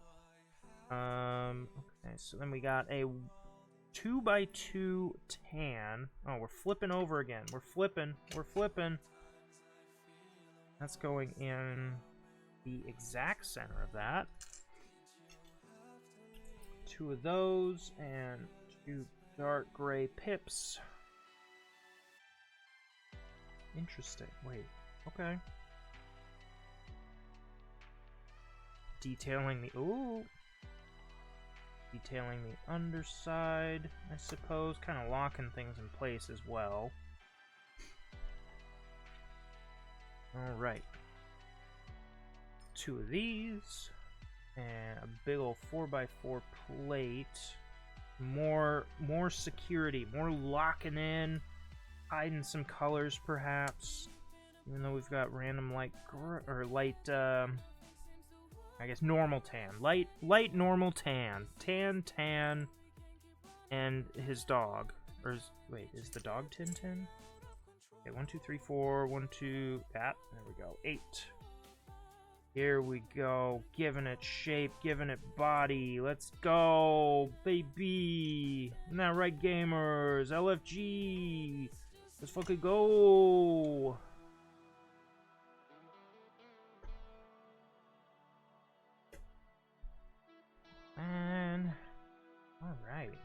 [SPEAKER 1] Okay, so then we got a 2x2 tan. Oh, we're flipping over again. We're flipping. That's going in the exact center of that. 2 of those, and 2 dark gray pips. Interesting. Wait. Okay. Detailing the... Ooh! Detailing the underside, I suppose. Kind of locking things in place as well. Alright. 2 of these. And a big ol' 4x4 plate. More security. More locking in. Hiding some colors, perhaps. Even though we've got random light... I guess normal tan. Light normal tan. Tan, and his dog. Or wait, is the dog Tintin? Okay, 1, 2, 3, 4, 1, 2, that. There we go. 8. Here we go. Giving it shape, giving it body. Let's go, baby. Isn't that right, gamers? LFG. Let's fucking go. And alright.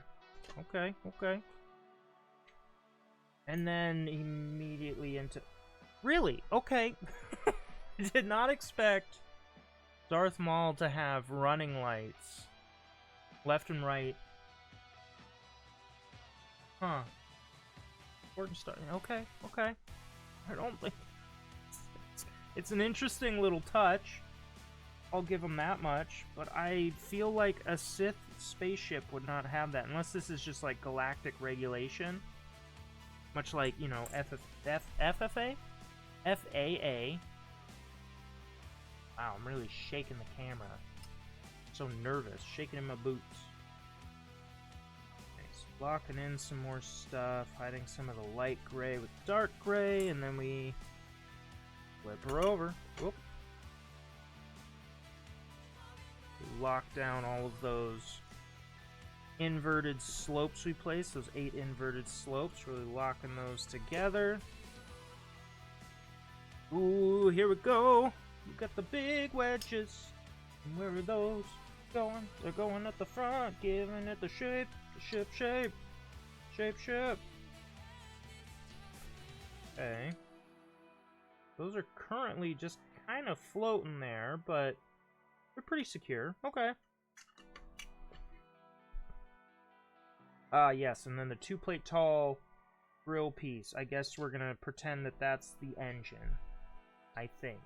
[SPEAKER 1] Okay. And then immediately into... Really? Okay. I did not expect Darth Maul to have running lights left and right. Huh. Important stuff. Okay. I don't think... It's an interesting little touch. I'll give them that much, but I feel like a Sith spaceship would not have that, unless this is just like galactic regulation. Much like, you know, FFA? FAA. Wow, I'm really shaking the camera. So nervous, shaking in my boots. Okay, so locking in some more stuff, hiding some of the light gray with dark gray, and then we flip her over. Whoop. Lock down all of those inverted slopes we placed, those 8 inverted slopes, really locking those together. Ooh, here we go. We got the big wedges. And where are those going? They're going at the front, giving it the shape. The shape. Shape. Okay. Those are currently just kind of floating there, but they're pretty secure. Okay. Yes, and then the 2-plate tall grill piece. I guess we're gonna pretend that that's the engine. I think.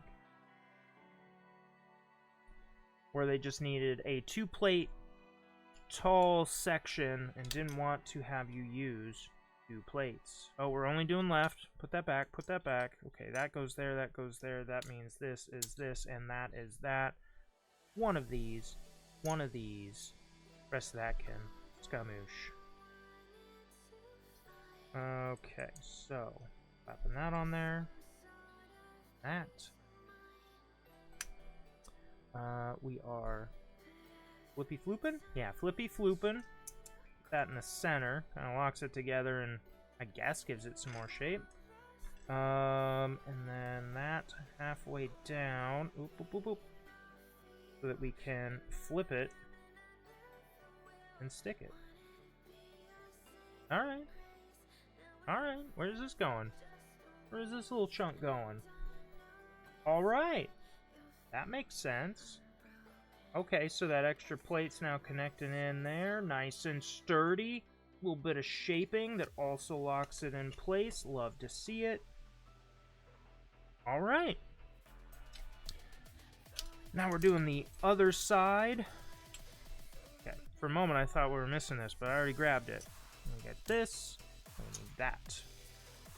[SPEAKER 1] Where they just needed a 2-plate tall section and didn't want to have you use 2 plates. Oh, we're only doing left. Put that back. Okay, that goes there, that goes there. That means this is this, and that is that. One of these. Rest of that can skamoosh. Okay, so slapping that on there. That. We are flippy flooping? Yeah, flippy flooping. Put that in the center. Kind of locks it together and I guess gives it some more shape. And then that halfway down. Oop. So that we can flip it and stick it. Alright. Where's this going? Where's this little chunk going? Alright. That makes sense. Okay, so that extra plate's now connecting in there. Nice and sturdy. A little bit of shaping that also locks it in place. Love to see it. Alright. Now we're doing the other side. Okay, for a moment I thought we were missing this, but I already grabbed it. We get this. definitely need that.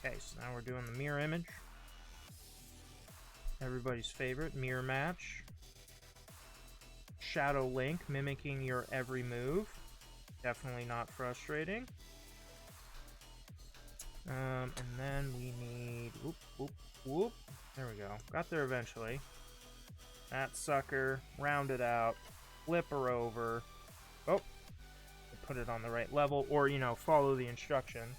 [SPEAKER 1] Okay, so now we're doing the mirror image. Everybody's favorite, mirror match. Shadow Link, mimicking your every move. Definitely not frustrating. And then we need... Whoop, whoop, whoop. There we go. Got there eventually. That sucker. Round it out. Flip her over. Oh. Put it on the right level. Or, you know, follow the instructions.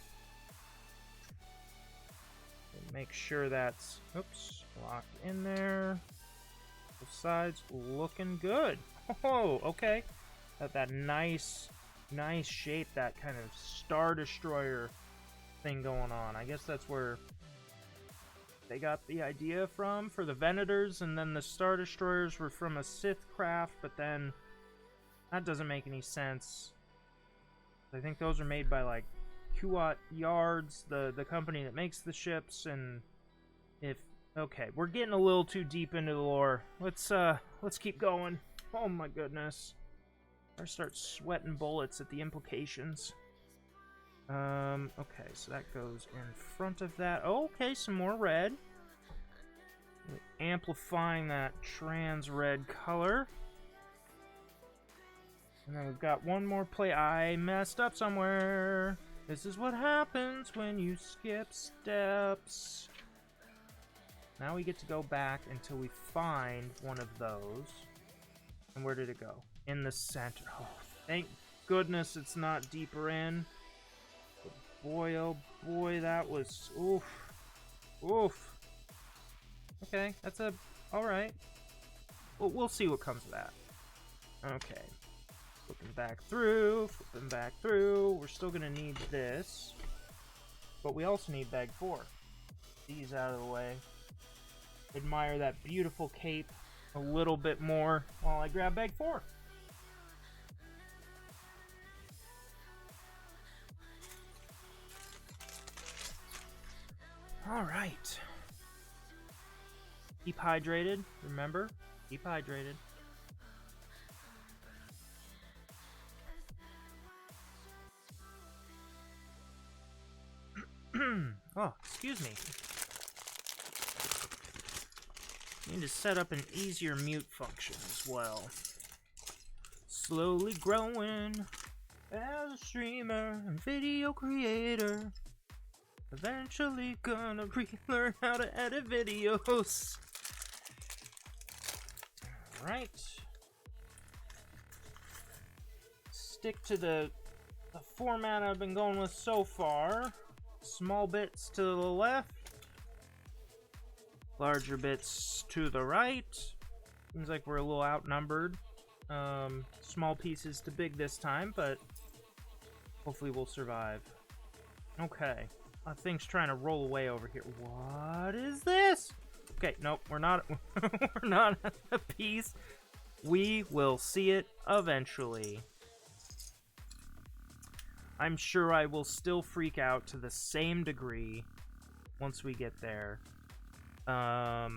[SPEAKER 1] Make sure that's... Oops. Locked in there. Both sides looking good. Oh, okay. That nice shape. That kind of Star Destroyer thing going on. I guess that's where they got the idea from for the Venators, and then the Star Destroyers were from a Sith craft, but then that doesn't make any sense. I think those are made by like Kuat Yards, the company that makes the ships, and if okay, we're getting a little too deep into the lore. Let's keep going. Oh my goodness. I start sweating bullets at the implications. Okay, so that goes in front of that. Oh, okay, some more red. Amplifying that trans red color. And then we've got one more play. I messed up somewhere. This is what happens when you skip steps. Now we get to go back until we find one of those. And where did it go? In the center. Oh, thank goodness it's not deeper in. But boy, oh boy, that was... Oof. Oof. Okay, that's a... Alright. Well, we'll see what comes of that. Okay. Flipping back through. Flipping back through. We're still gonna need this. But we also need bag 4. These out of the way. Admire that beautiful cape a little bit more while I grab bag 4. Alright. Keep hydrated, remember? Keep hydrated. Oh, excuse me. Need to set up an easier mute function as well. Slowly growing as a streamer and video creator. Eventually gonna relearn how to edit videos. Alright. Stick to the format I've been going with so far. Small bits to the left. Larger bits to the right. Seems like we're a little outnumbered. Small pieces to big this time, but hopefully we'll survive. Okay. Thing's trying to roll away over here. What is this? Okay, nope, we're not we're not at a piece. We will see it eventually. I'm sure I will still freak out to the same degree once we get there. So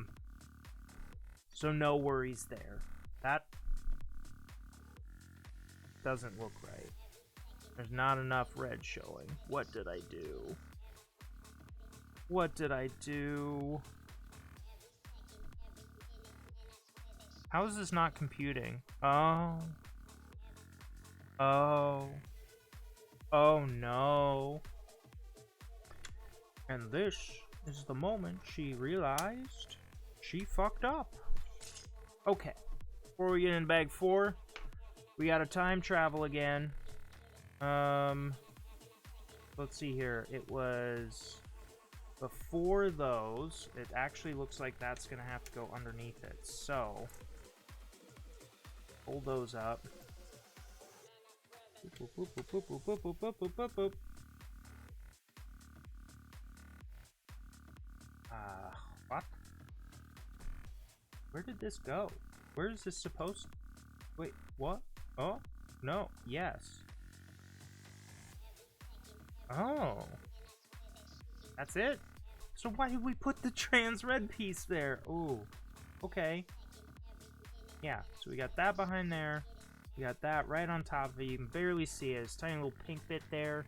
[SPEAKER 1] no worries there. That doesn't look right. There's not enough red showing. What did I do? What did I do? How is this not computing? Oh. Oh. Oh no. And this is the moment she realized she fucked up. Okay. Before we get in bag 4, we gotta time travel again. Let's see here. It was before those. It actually looks like that's gonna have to go underneath it. So pull those up. Boop, boop, boop, boop, boop, boop, boop, boop, boop, boop, boop. What? Where did this go? Where is this supposed to... Wait, what? Oh, no, yes. Oh. That's it? So why did we put the trans red piece there? Ooh, okay. Yeah, so we got that behind there. We got that right on top of it. You can barely see it. It's a tiny little pink bit there.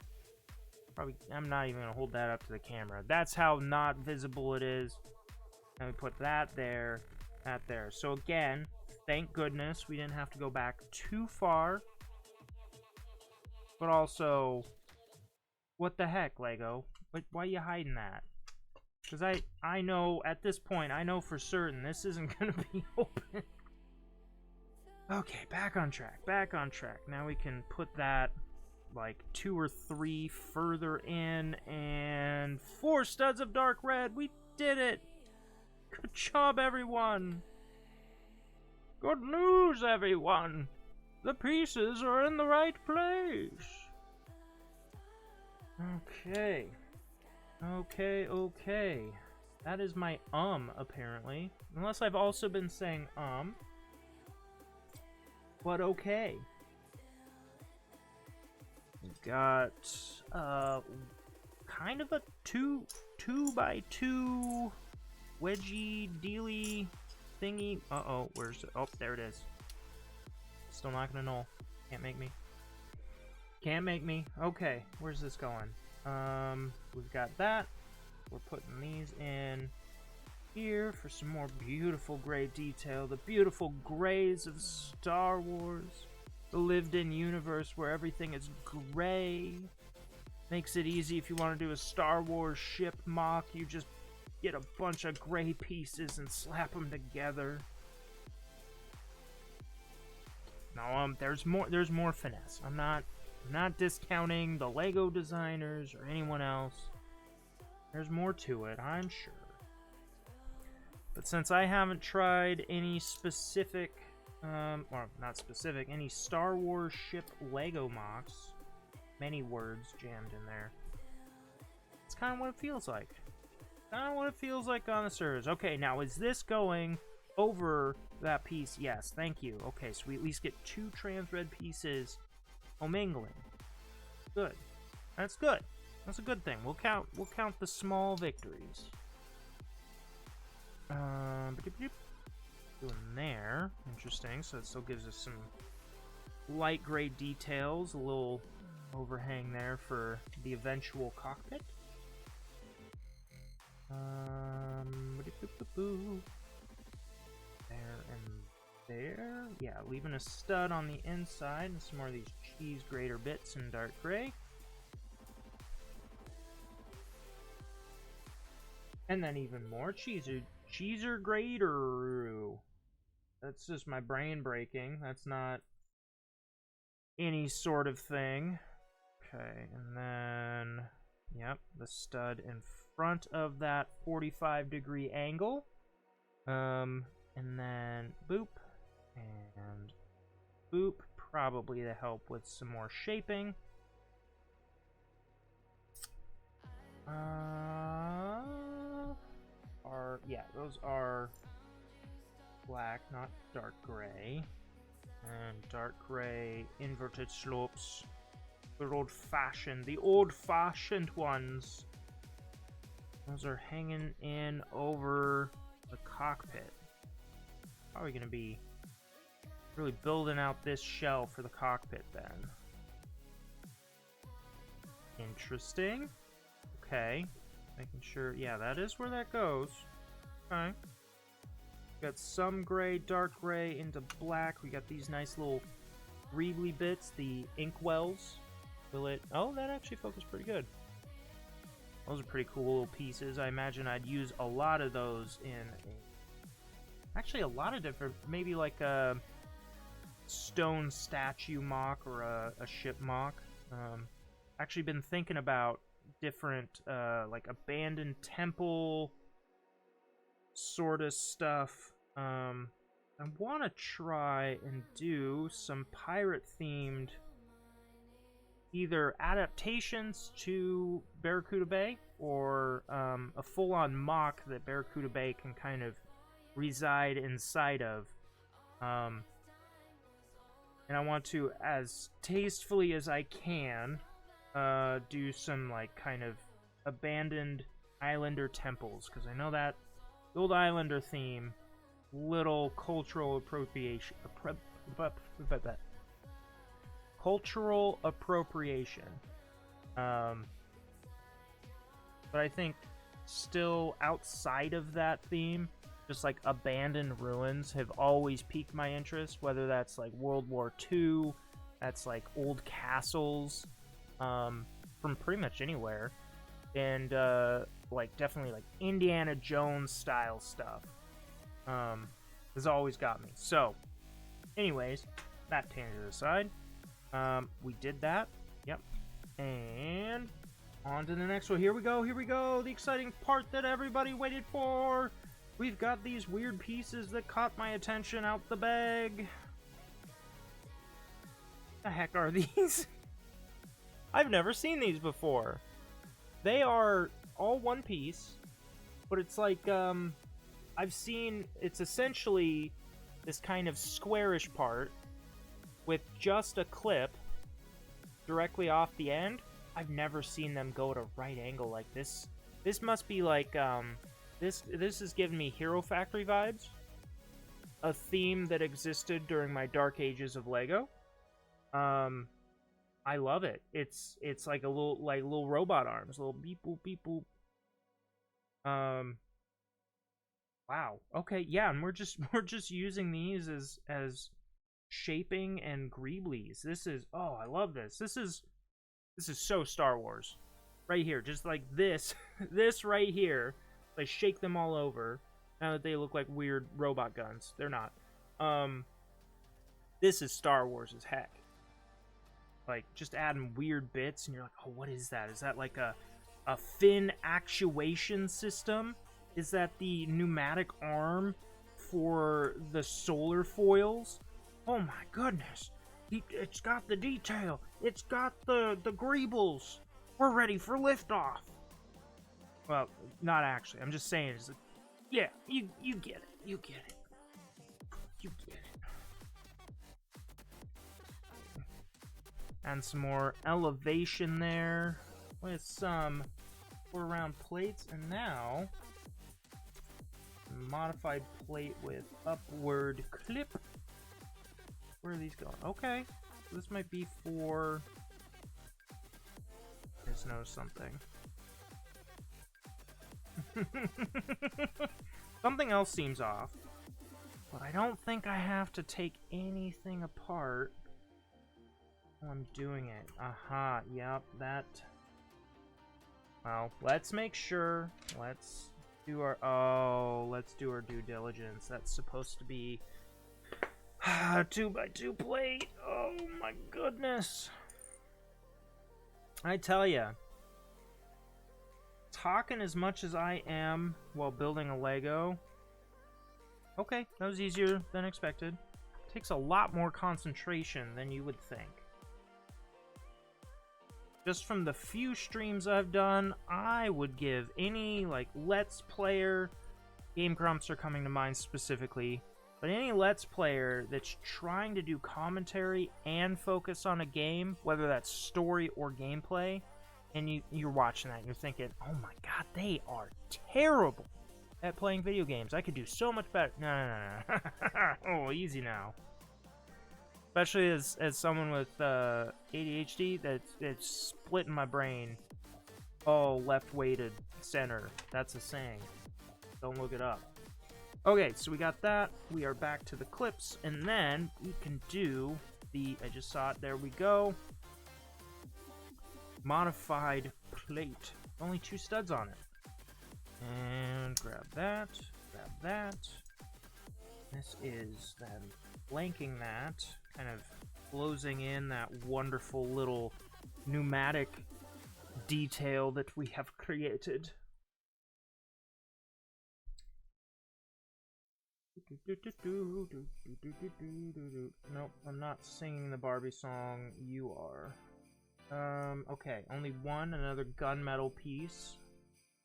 [SPEAKER 1] Probably, I'm not even gonna hold that up to the camera. That's how not visible it is. And we put that there, that there. So again, thank goodness we didn't have to go back too far. But also, what the heck, Lego? Why are you hiding that? Because I know, at this point, I know for certain this isn't gonna be open. Okay, back on track, back on track. Now we can put that like 2 or 3 further in, and 4 studs of dark red. We did it. Good job, everyone. Good news, everyone. The pieces are in the right place. Okay. Okay. That is my apparently. Unless I've also been saying but okay. We got kind of a 2 by 2 wedgy dealy thingy. Uh-oh, where's it? Oh, there it is. Still not gonna null. Can't make me. Can't make me. Okay, where's this going? We've got that. We're putting these in here for some more beautiful gray detail. The beautiful grays of Star Wars. The lived-in universe where everything is gray. Makes it easy if you want to do a Star Wars ship mock. You just get a bunch of gray pieces and slap them together. No, there's more finesse. I'm not discounting the Lego designers or anyone else. There's more to it, I'm sure. But since I haven't tried any specific, or not specific, any Star Wars ship Lego mocks, many words jammed in there, it's kind of what it feels like. Kind of what it feels like on the servers. Okay, now is this going over that piece? Yes, thank you. Okay, so we at least get 2 trans red pieces commingling. Good. That's good. That's a good thing. We'll count the small victories. Doing there. Interesting. So it still gives us some light gray details. A little overhang there for the eventual cockpit. There and there. Yeah, leaving a stud on the inside and some more of these cheese grater bits in dark gray. And then even more cheeser grater. That's just my brain breaking. That's not any sort of thing. Okay, and then, yep, the stud in front of that 45-degree angle. And then boop and boop, probably to help with some more shaping. Yeah, those are black, not dark gray. And dark gray inverted slopes. They're the old-fashioned ones. Those are hanging in over the cockpit. Probably gonna be really building out this shell for the cockpit then. Interesting. Okay. Making sure, yeah, that is where that goes. Okay. Got some gray, dark gray into black. We got these nice little greebly bits, the inkwells. Oh, that actually focused pretty good. Those are pretty cool little pieces. I imagine I'd use a lot of those in actually a lot of different, maybe like a stone statue mock or a ship mock. Actually been thinking about different like abandoned temple sort of stuff. I want to try and do some pirate themed either adaptations to Barracuda Bay or a full-on mock that Barracuda Bay can kind of reside inside of. And I want to, as tastefully as I can, do some like kind of abandoned Islander temples, because I know that the old Islander theme, little cultural appropriation, cultural appropriation. But I think still outside of that theme, just like abandoned ruins have always piqued my interest, whether that's like World War II, that's like old castles, from pretty much anywhere, and like definitely like Indiana Jones style stuff has always got me. So anyways, that tangent aside, we did that. Yep. And on to the next one. Here we go, the exciting part that everybody waited for. We've got these weird pieces that caught my attention out the bag. The heck are these? I've never seen these before. They are all one piece, but it's like, I've seen, it's essentially this kind of squarish part with just a clip directly off the end. I've never seen them go at a right angle like this. This must be like, this is giving me Hero Factory vibes. A theme that existed during my dark ages of Lego. I love it. It's like little robot arms, little beep boop beep boop. Wow. Okay, yeah, and we're just using these as shaping and greeblies. This is, oh, I love this. This is so Star Wars. Right here, just like this this right here. I shake them all over. Now that they look like weird robot guns. They're not. This is Star Wars as heck. Like, just adding weird bits, and you're like, oh, what is that? Is that like a fin actuation system? Is that the pneumatic arm for the solar foils? Oh my goodness. It's got the detail. It's got the greebles. We're ready for liftoff. Well, not actually. I'm just saying. It's like, yeah, you get it. You get it. You get it. And some more elevation there with some 4-round plates. And now, modified plate with upward clip. Where are these going? Okay. So this might be for... I just noticed something. Something else seems off. But I don't think I have to take anything apart while I'm doing it. Aha, yep, that... Well, let's make sure. Let's do our... Oh, let's do our due diligence. That's supposed to be... 2x2 plate. Oh my goodness. I tell ya, talking as much as I am while building a Lego, okay, that was easier than expected. Takes a lot more concentration than you would think. Just from the few streams I've done, I would give any, like, Let's Player, Game Grumps are coming to mind specifically, but any Let's Player that's trying to do commentary and focus on a game, whether that's story or gameplay, and you're watching that and you're thinking, oh my god, they are terrible at playing video games. I could do so much better. No. Oh, easy now. Especially as someone with ADHD, that's splitting my brain. Oh, left-weighted center. That's a saying. Don't look it up. Okay, so we got that. We are back to the clips, and then we can do the... I just saw it. There we go. Modified plate. Only 2 studs on it. And grab that. Grab that. This is then blanking that. Kind of closing in that wonderful little pneumatic detail that we have created. Nope, I'm not singing the Barbie song. You are. Okay, only one, another gunmetal piece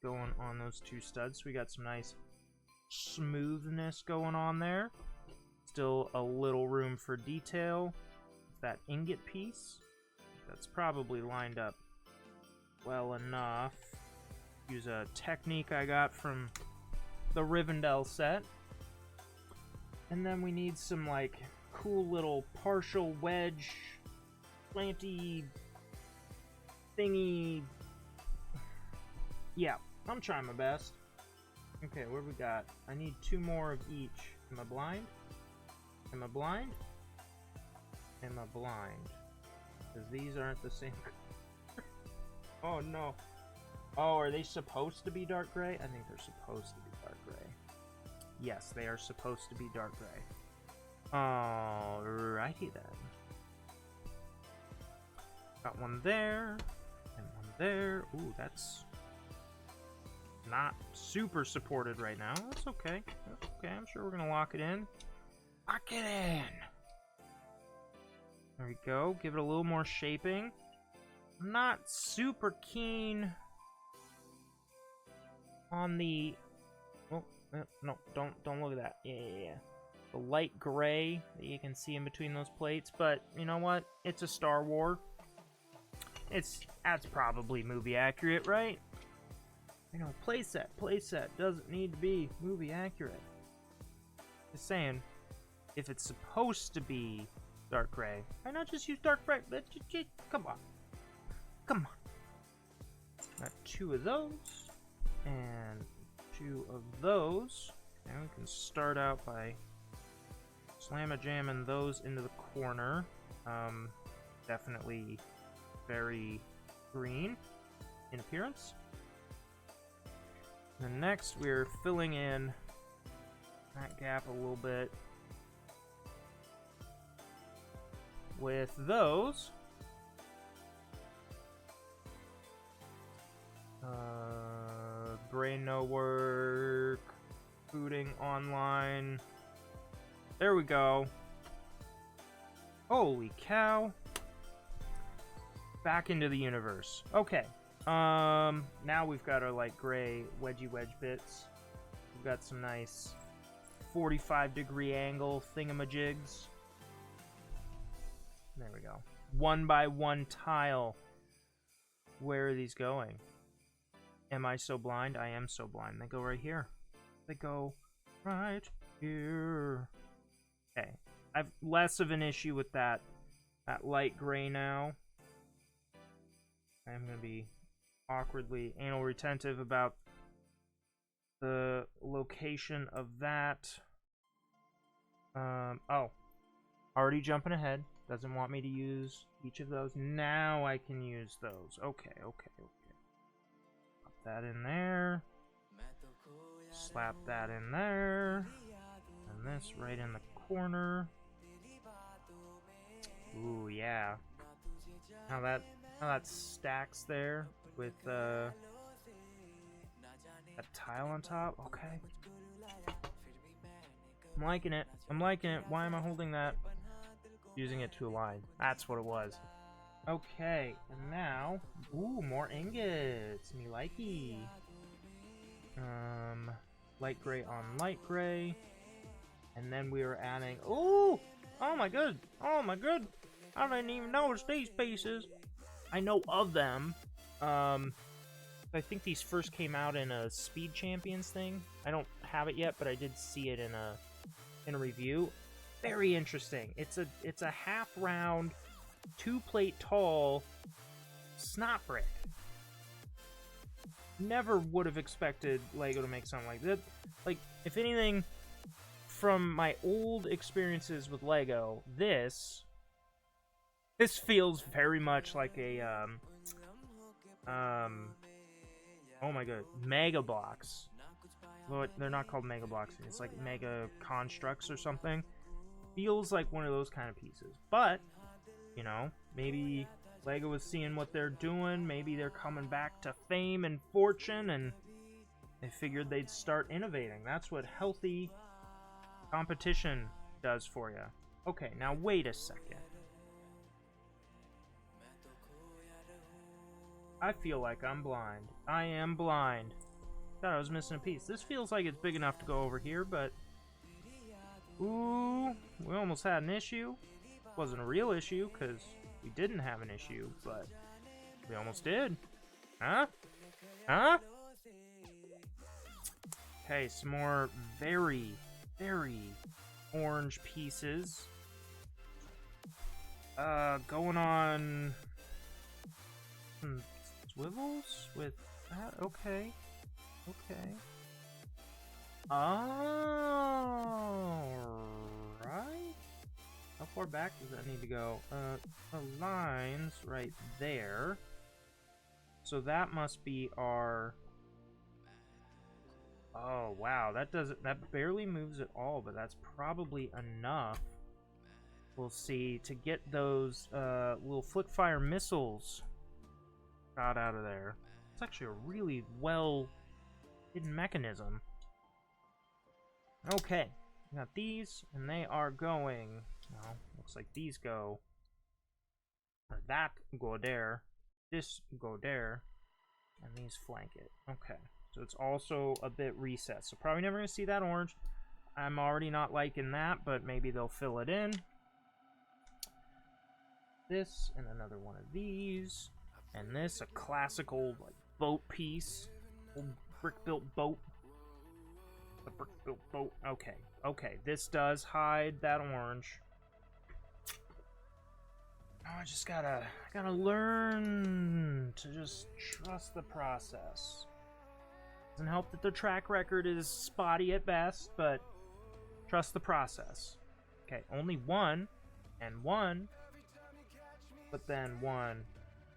[SPEAKER 1] going on those 2 studs. So we got some nice smoothness going on there. Still a little room for detail. That ingot piece, that's probably lined up well enough. Use a technique I got from the Rivendell set. And then we need some, like, cool little partial wedge, planty, thingy, Yeah, I'm trying my best. Okay, what do we got? I need 2 more of each. Am I blind? Am I blind? Am I blind? Because these aren't the same. Oh no. Oh, are they supposed to be dark gray? I think they're supposed to be dark gray. Yes, they are supposed to be dark gray. Alrighty then. Got one there, and one there. Ooh, that's not super supported right now. That's okay. That's okay. I'm sure we're gonna lock it in. Lock it in! There we go. Give it a little more shaping. I'm not super keen on the... Oh, no, don't look at that. Yeah. The light gray that you can see in between those plates, but you know what? It's a Star Wars. That's probably movie accurate, right? You know, playset doesn't need to be movie accurate. Just saying, if it's supposed to be dark gray, why not just use dark gray? Come on. Got 2 of those, and 2 of those. And we can start out by slam-a-jamming those into the corner. Definitely very green in appearance. And then next, we're filling in that gap a little bit with those. Brain no work. Booting online. There we go. Holy cow. Back into the universe. Okay. Now we've got our like gray wedge bits. We've got some nice 45-degree angle thingamajigs. There we go. 1 by 1 tile. Where are these going? Am I so blind? I am so blind. They go right here. They go right here. Okay. I've less of an issue with that light gray now. I'm going to be awkwardly anal retentive about the location of that. Oh. Already jumping ahead. Doesn't want me to use each of those. Now I can use those. Okay. Pop that in there. Slap that in there. And this right in the corner. Ooh, yeah. How that stacks there with that tile on top. Okay. I'm liking it. Why am I holding that? Using it to align. That's what it was. Okay, and now, ooh, more ingots. Me likey. Light gray on light gray, and then we are adding. Ooh, oh my good. I didn't even notice these pieces. I know of them. I think these first came out in a Speed Champions thing. I don't have it yet, but I did see it in a review. Very interesting. It's a half round, 2-plate tall snot brick. Never would have expected Lego to make something like that. Like, if anything, from my old experiences with Lego, this feels very much like a oh my god, Mega Blocks. Well, they're not called Mega Blocks. It's like Mega Constructs or something. Feels like one of those kind of pieces. But, you know, maybe Lego is seeing what they're doing. Maybe they're coming back to fame and fortune, and they figured they'd start innovating. That's what healthy competition does for you. Okay, now wait a second. I feel like I'm blind. I am blind. Thought I was missing a piece. This feels like it's big enough to go over here, but... Ooh, we almost had an issue. Wasn't a real issue, because we didn't have an issue, but we almost did. Huh? Okay, some more very, very orange pieces. Going on... swivels with that? Okay. Okay. Alright. How far back does that need to go? The line's right there. So that must be our... Oh, wow. That barely moves at all, but that's probably enough. We'll see, to get those little flick fire missiles shot out of there. It's actually a really well hidden mechanism. Okay, we got these, and they are going. Well, looks like these go. Or that go there. This go there, and these flank it. Okay, so it's also a bit recessed. So probably never gonna see that orange. I'm already not liking that, but maybe they'll fill it in. This and another one of these, and this, a classic old like boat piece, old brick-built boat. A brick-built boat. Okay, okay, this does hide that orange. Oh, I just gotta learn to just trust the process. Doesn't help that the track record is spotty at best, but trust the process. Okay, only one and one. But then 1,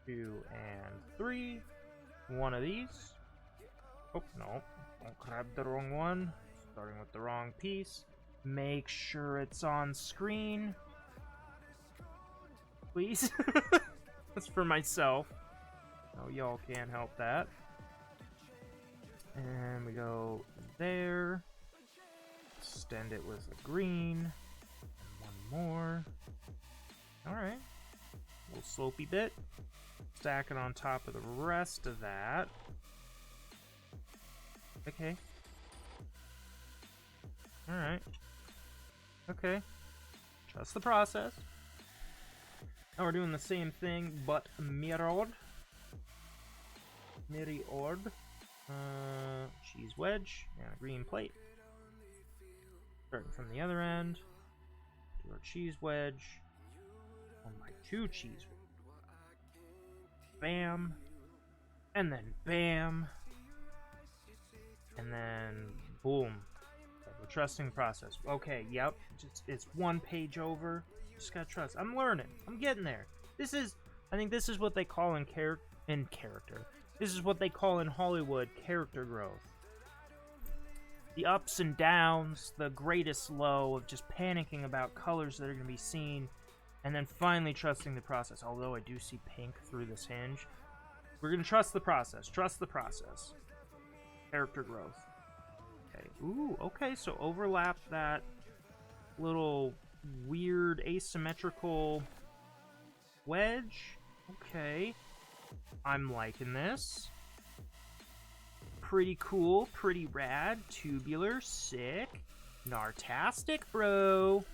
[SPEAKER 1] 2, and 3. One of these. Oh, no. Don't grab the wrong one. Starting with the wrong piece. Make sure it's on screen. Please. That's for myself. Oh, y'all can't help that. And we go there. Extend it with a green. And one more. Alright. Little slopey bit. Stack it on top of the rest of that. Okay. Alright. Okay. Trust the process. Now we're doing the same thing, but mirrored. Mirrored. Cheese wedge and a green plate. Starting from the other end. Do our cheese wedge. 1x2 cheese. Bam. And then bam. And then boom. We're trusting the process. Okay, yep. It's one page over. Just gotta trust. I'm learning. I'm getting there. I think this is what they call in character. This is what they call in Hollywood character growth. The ups and downs, the greatest low of just panicking about colors that are going to be seen, and then finally trusting the process. Although I do see pink through this hinge. We're going to trust the process. Trust the process. Character growth. Okay. Ooh, okay, so overlap that little weird asymmetrical wedge. Okay. I'm liking this. Pretty cool, pretty rad, tubular, sick, nartastic, bro.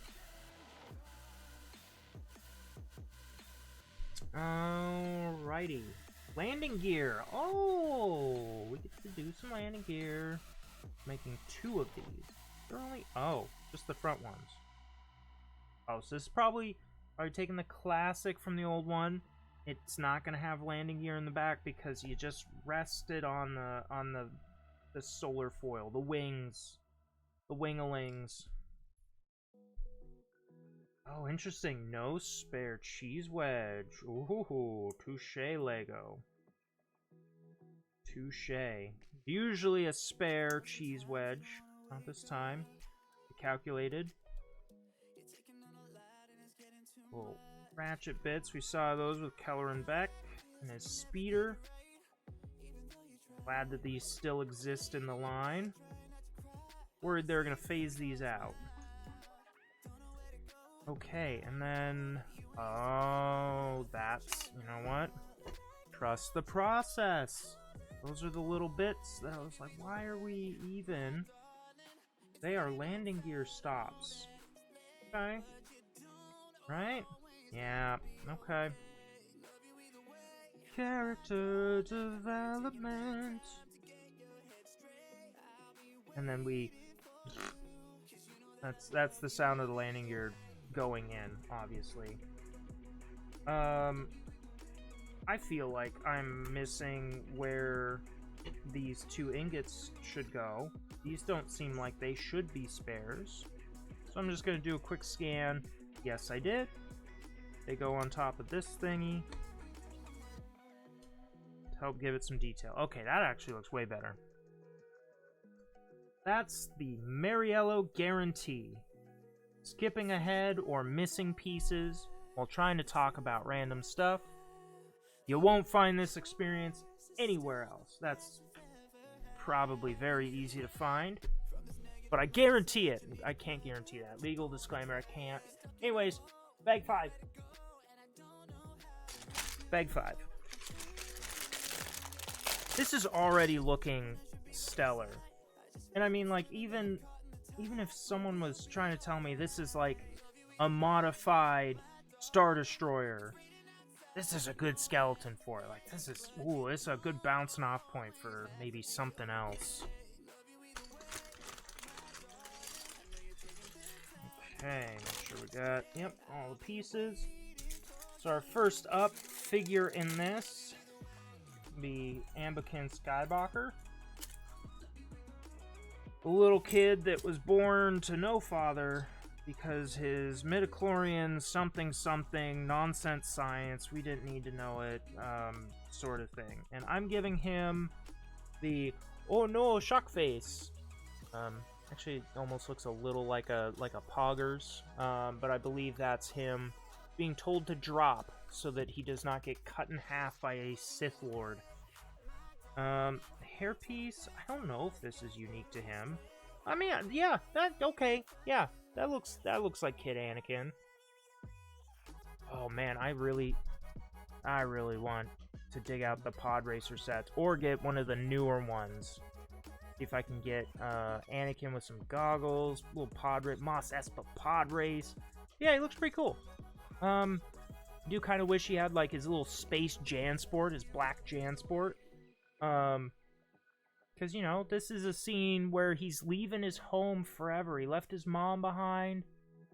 [SPEAKER 1] Alrighty. Landing gear. Oh, we get to do some landing gear. Making 2 of these. They're only, oh, just the front ones. Oh, so this is probably, are you taking the classic from the old one? It's not gonna have landing gear in the back because you just rested on the solar foil, the wings, the wingalings. Oh, interesting. No spare cheese wedge. Ooh, touche, Lego. Touche. Usually a spare cheese wedge. Not this time. Calculated. Whoa. Ratchet bits, we saw those with Keller and Beck and his speeder. Glad that these still exist in the line. Worried they're gonna phase these out. Okay, and then, oh, that's, you know what? Trust the process. Those are the little bits that I was like, why are we even? They are landing gear stops. Okay. Right? Yeah, okay. Character development. And then we... That's the sound of the landing gear going in, obviously. I feel like I'm missing where these 2 ingots should go. These don't seem like they should be spares. So I'm just going to do a quick scan. Yes, I did. They go on top of this thingy to help give it some detail. Okay, that actually looks way better. That's the Mariello Guarantee. Skipping ahead or missing pieces while trying to talk about random stuff. You won't find this experience anywhere else. That's probably very easy to find. But I guarantee it. I can't guarantee that. Legal disclaimer, I can't. Anyways, bag 5. Bag 5. This is already looking stellar. And I mean, like, even if someone was trying to tell me this is like a modified Star Destroyer, this is a good skeleton for it. Like, this is a good bouncing off point for maybe something else. Okay, make sure we got, yep, all the pieces. So our first up figure in this will be Anakin Skywalker. A little kid that was born to no father because his midichlorian something nonsense science, we didn't need to know it, sort of thing. And I'm giving him the oh no shock face. Actually, it almost looks a little like a Poggers, but I believe that's him being told to drop so that he does not get cut in half by a Sith Lord. Hairpiece, I don't know if this is unique to him. I mean, yeah, okay, yeah, that looks like Kid Anakin. Oh man, I really want to dig out the Pod Racer sets or get one of the newer ones. See if I can get Anakin with some goggles, little Mos Espa Pod Race. Yeah, he looks pretty cool. I do kind of wish he had like his little space Jansport, his black Jansport. Because, you know, this is a scene where he's leaving his home forever. He left his mom behind.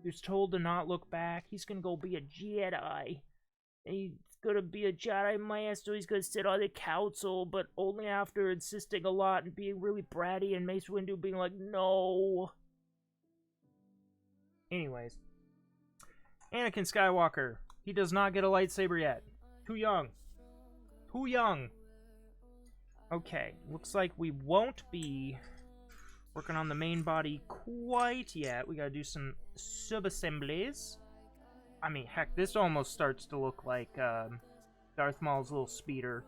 [SPEAKER 1] He was told to not look back. He's going to go be a Jedi. He's going to be a Jedi Master. He's going to sit on the council, but only after insisting a lot and being really bratty and Mace Windu being like, no. Anyways. Anakin Skywalker. He does not get a lightsaber yet. Too young. Too young. Okay, looks like we won't be working on the main body quite yet. We gotta do some sub-assemblies. I mean, heck, this almost starts to look like Darth Maul's little speeder.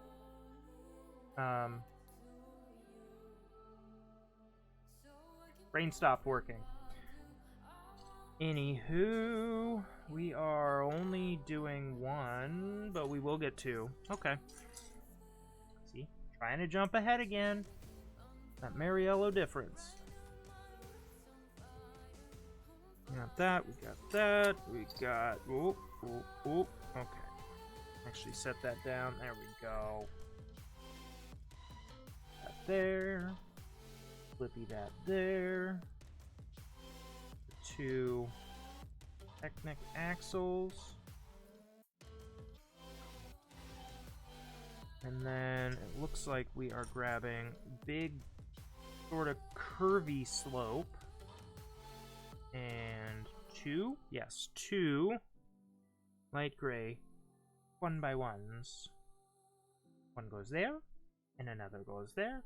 [SPEAKER 1] Brain stopped working. Anywho, we are only doing 1, but we will get 2. Okay. See? Trying to jump ahead again. That Mariello difference. We got that, we got that, we got... Okay. Actually set that down. There we go. That there. Flippy that there. 2 Technic axles. And then it looks like we are grabbing big, sort of curvy slope. And 2, yes, 2 light gray 1x1s. One goes there, and another goes there.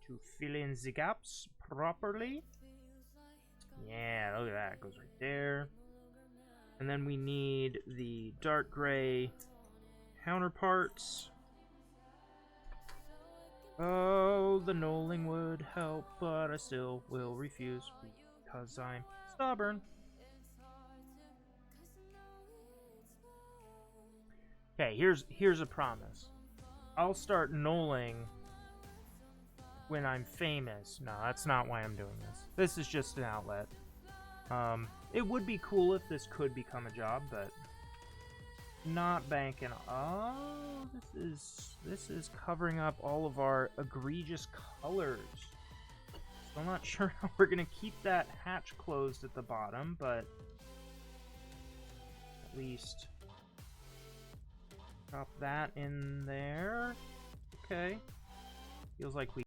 [SPEAKER 1] To fill in the gaps properly. Yeah, look at that, it goes right there. And then we need the dark gray counterparts. Oh, the knolling would help, but I still will refuse because I'm stubborn. Okay, here's a promise. I'll start knolling when I'm famous. No, that's not why I'm doing this. This is just an outlet. It would be cool if this could become a job, but not banking. Oh, this is covering up all of our egregious colors. So I'm not sure how we're gonna keep that hatch closed at the bottom, but at least Drop that in there. Okay. Feels like we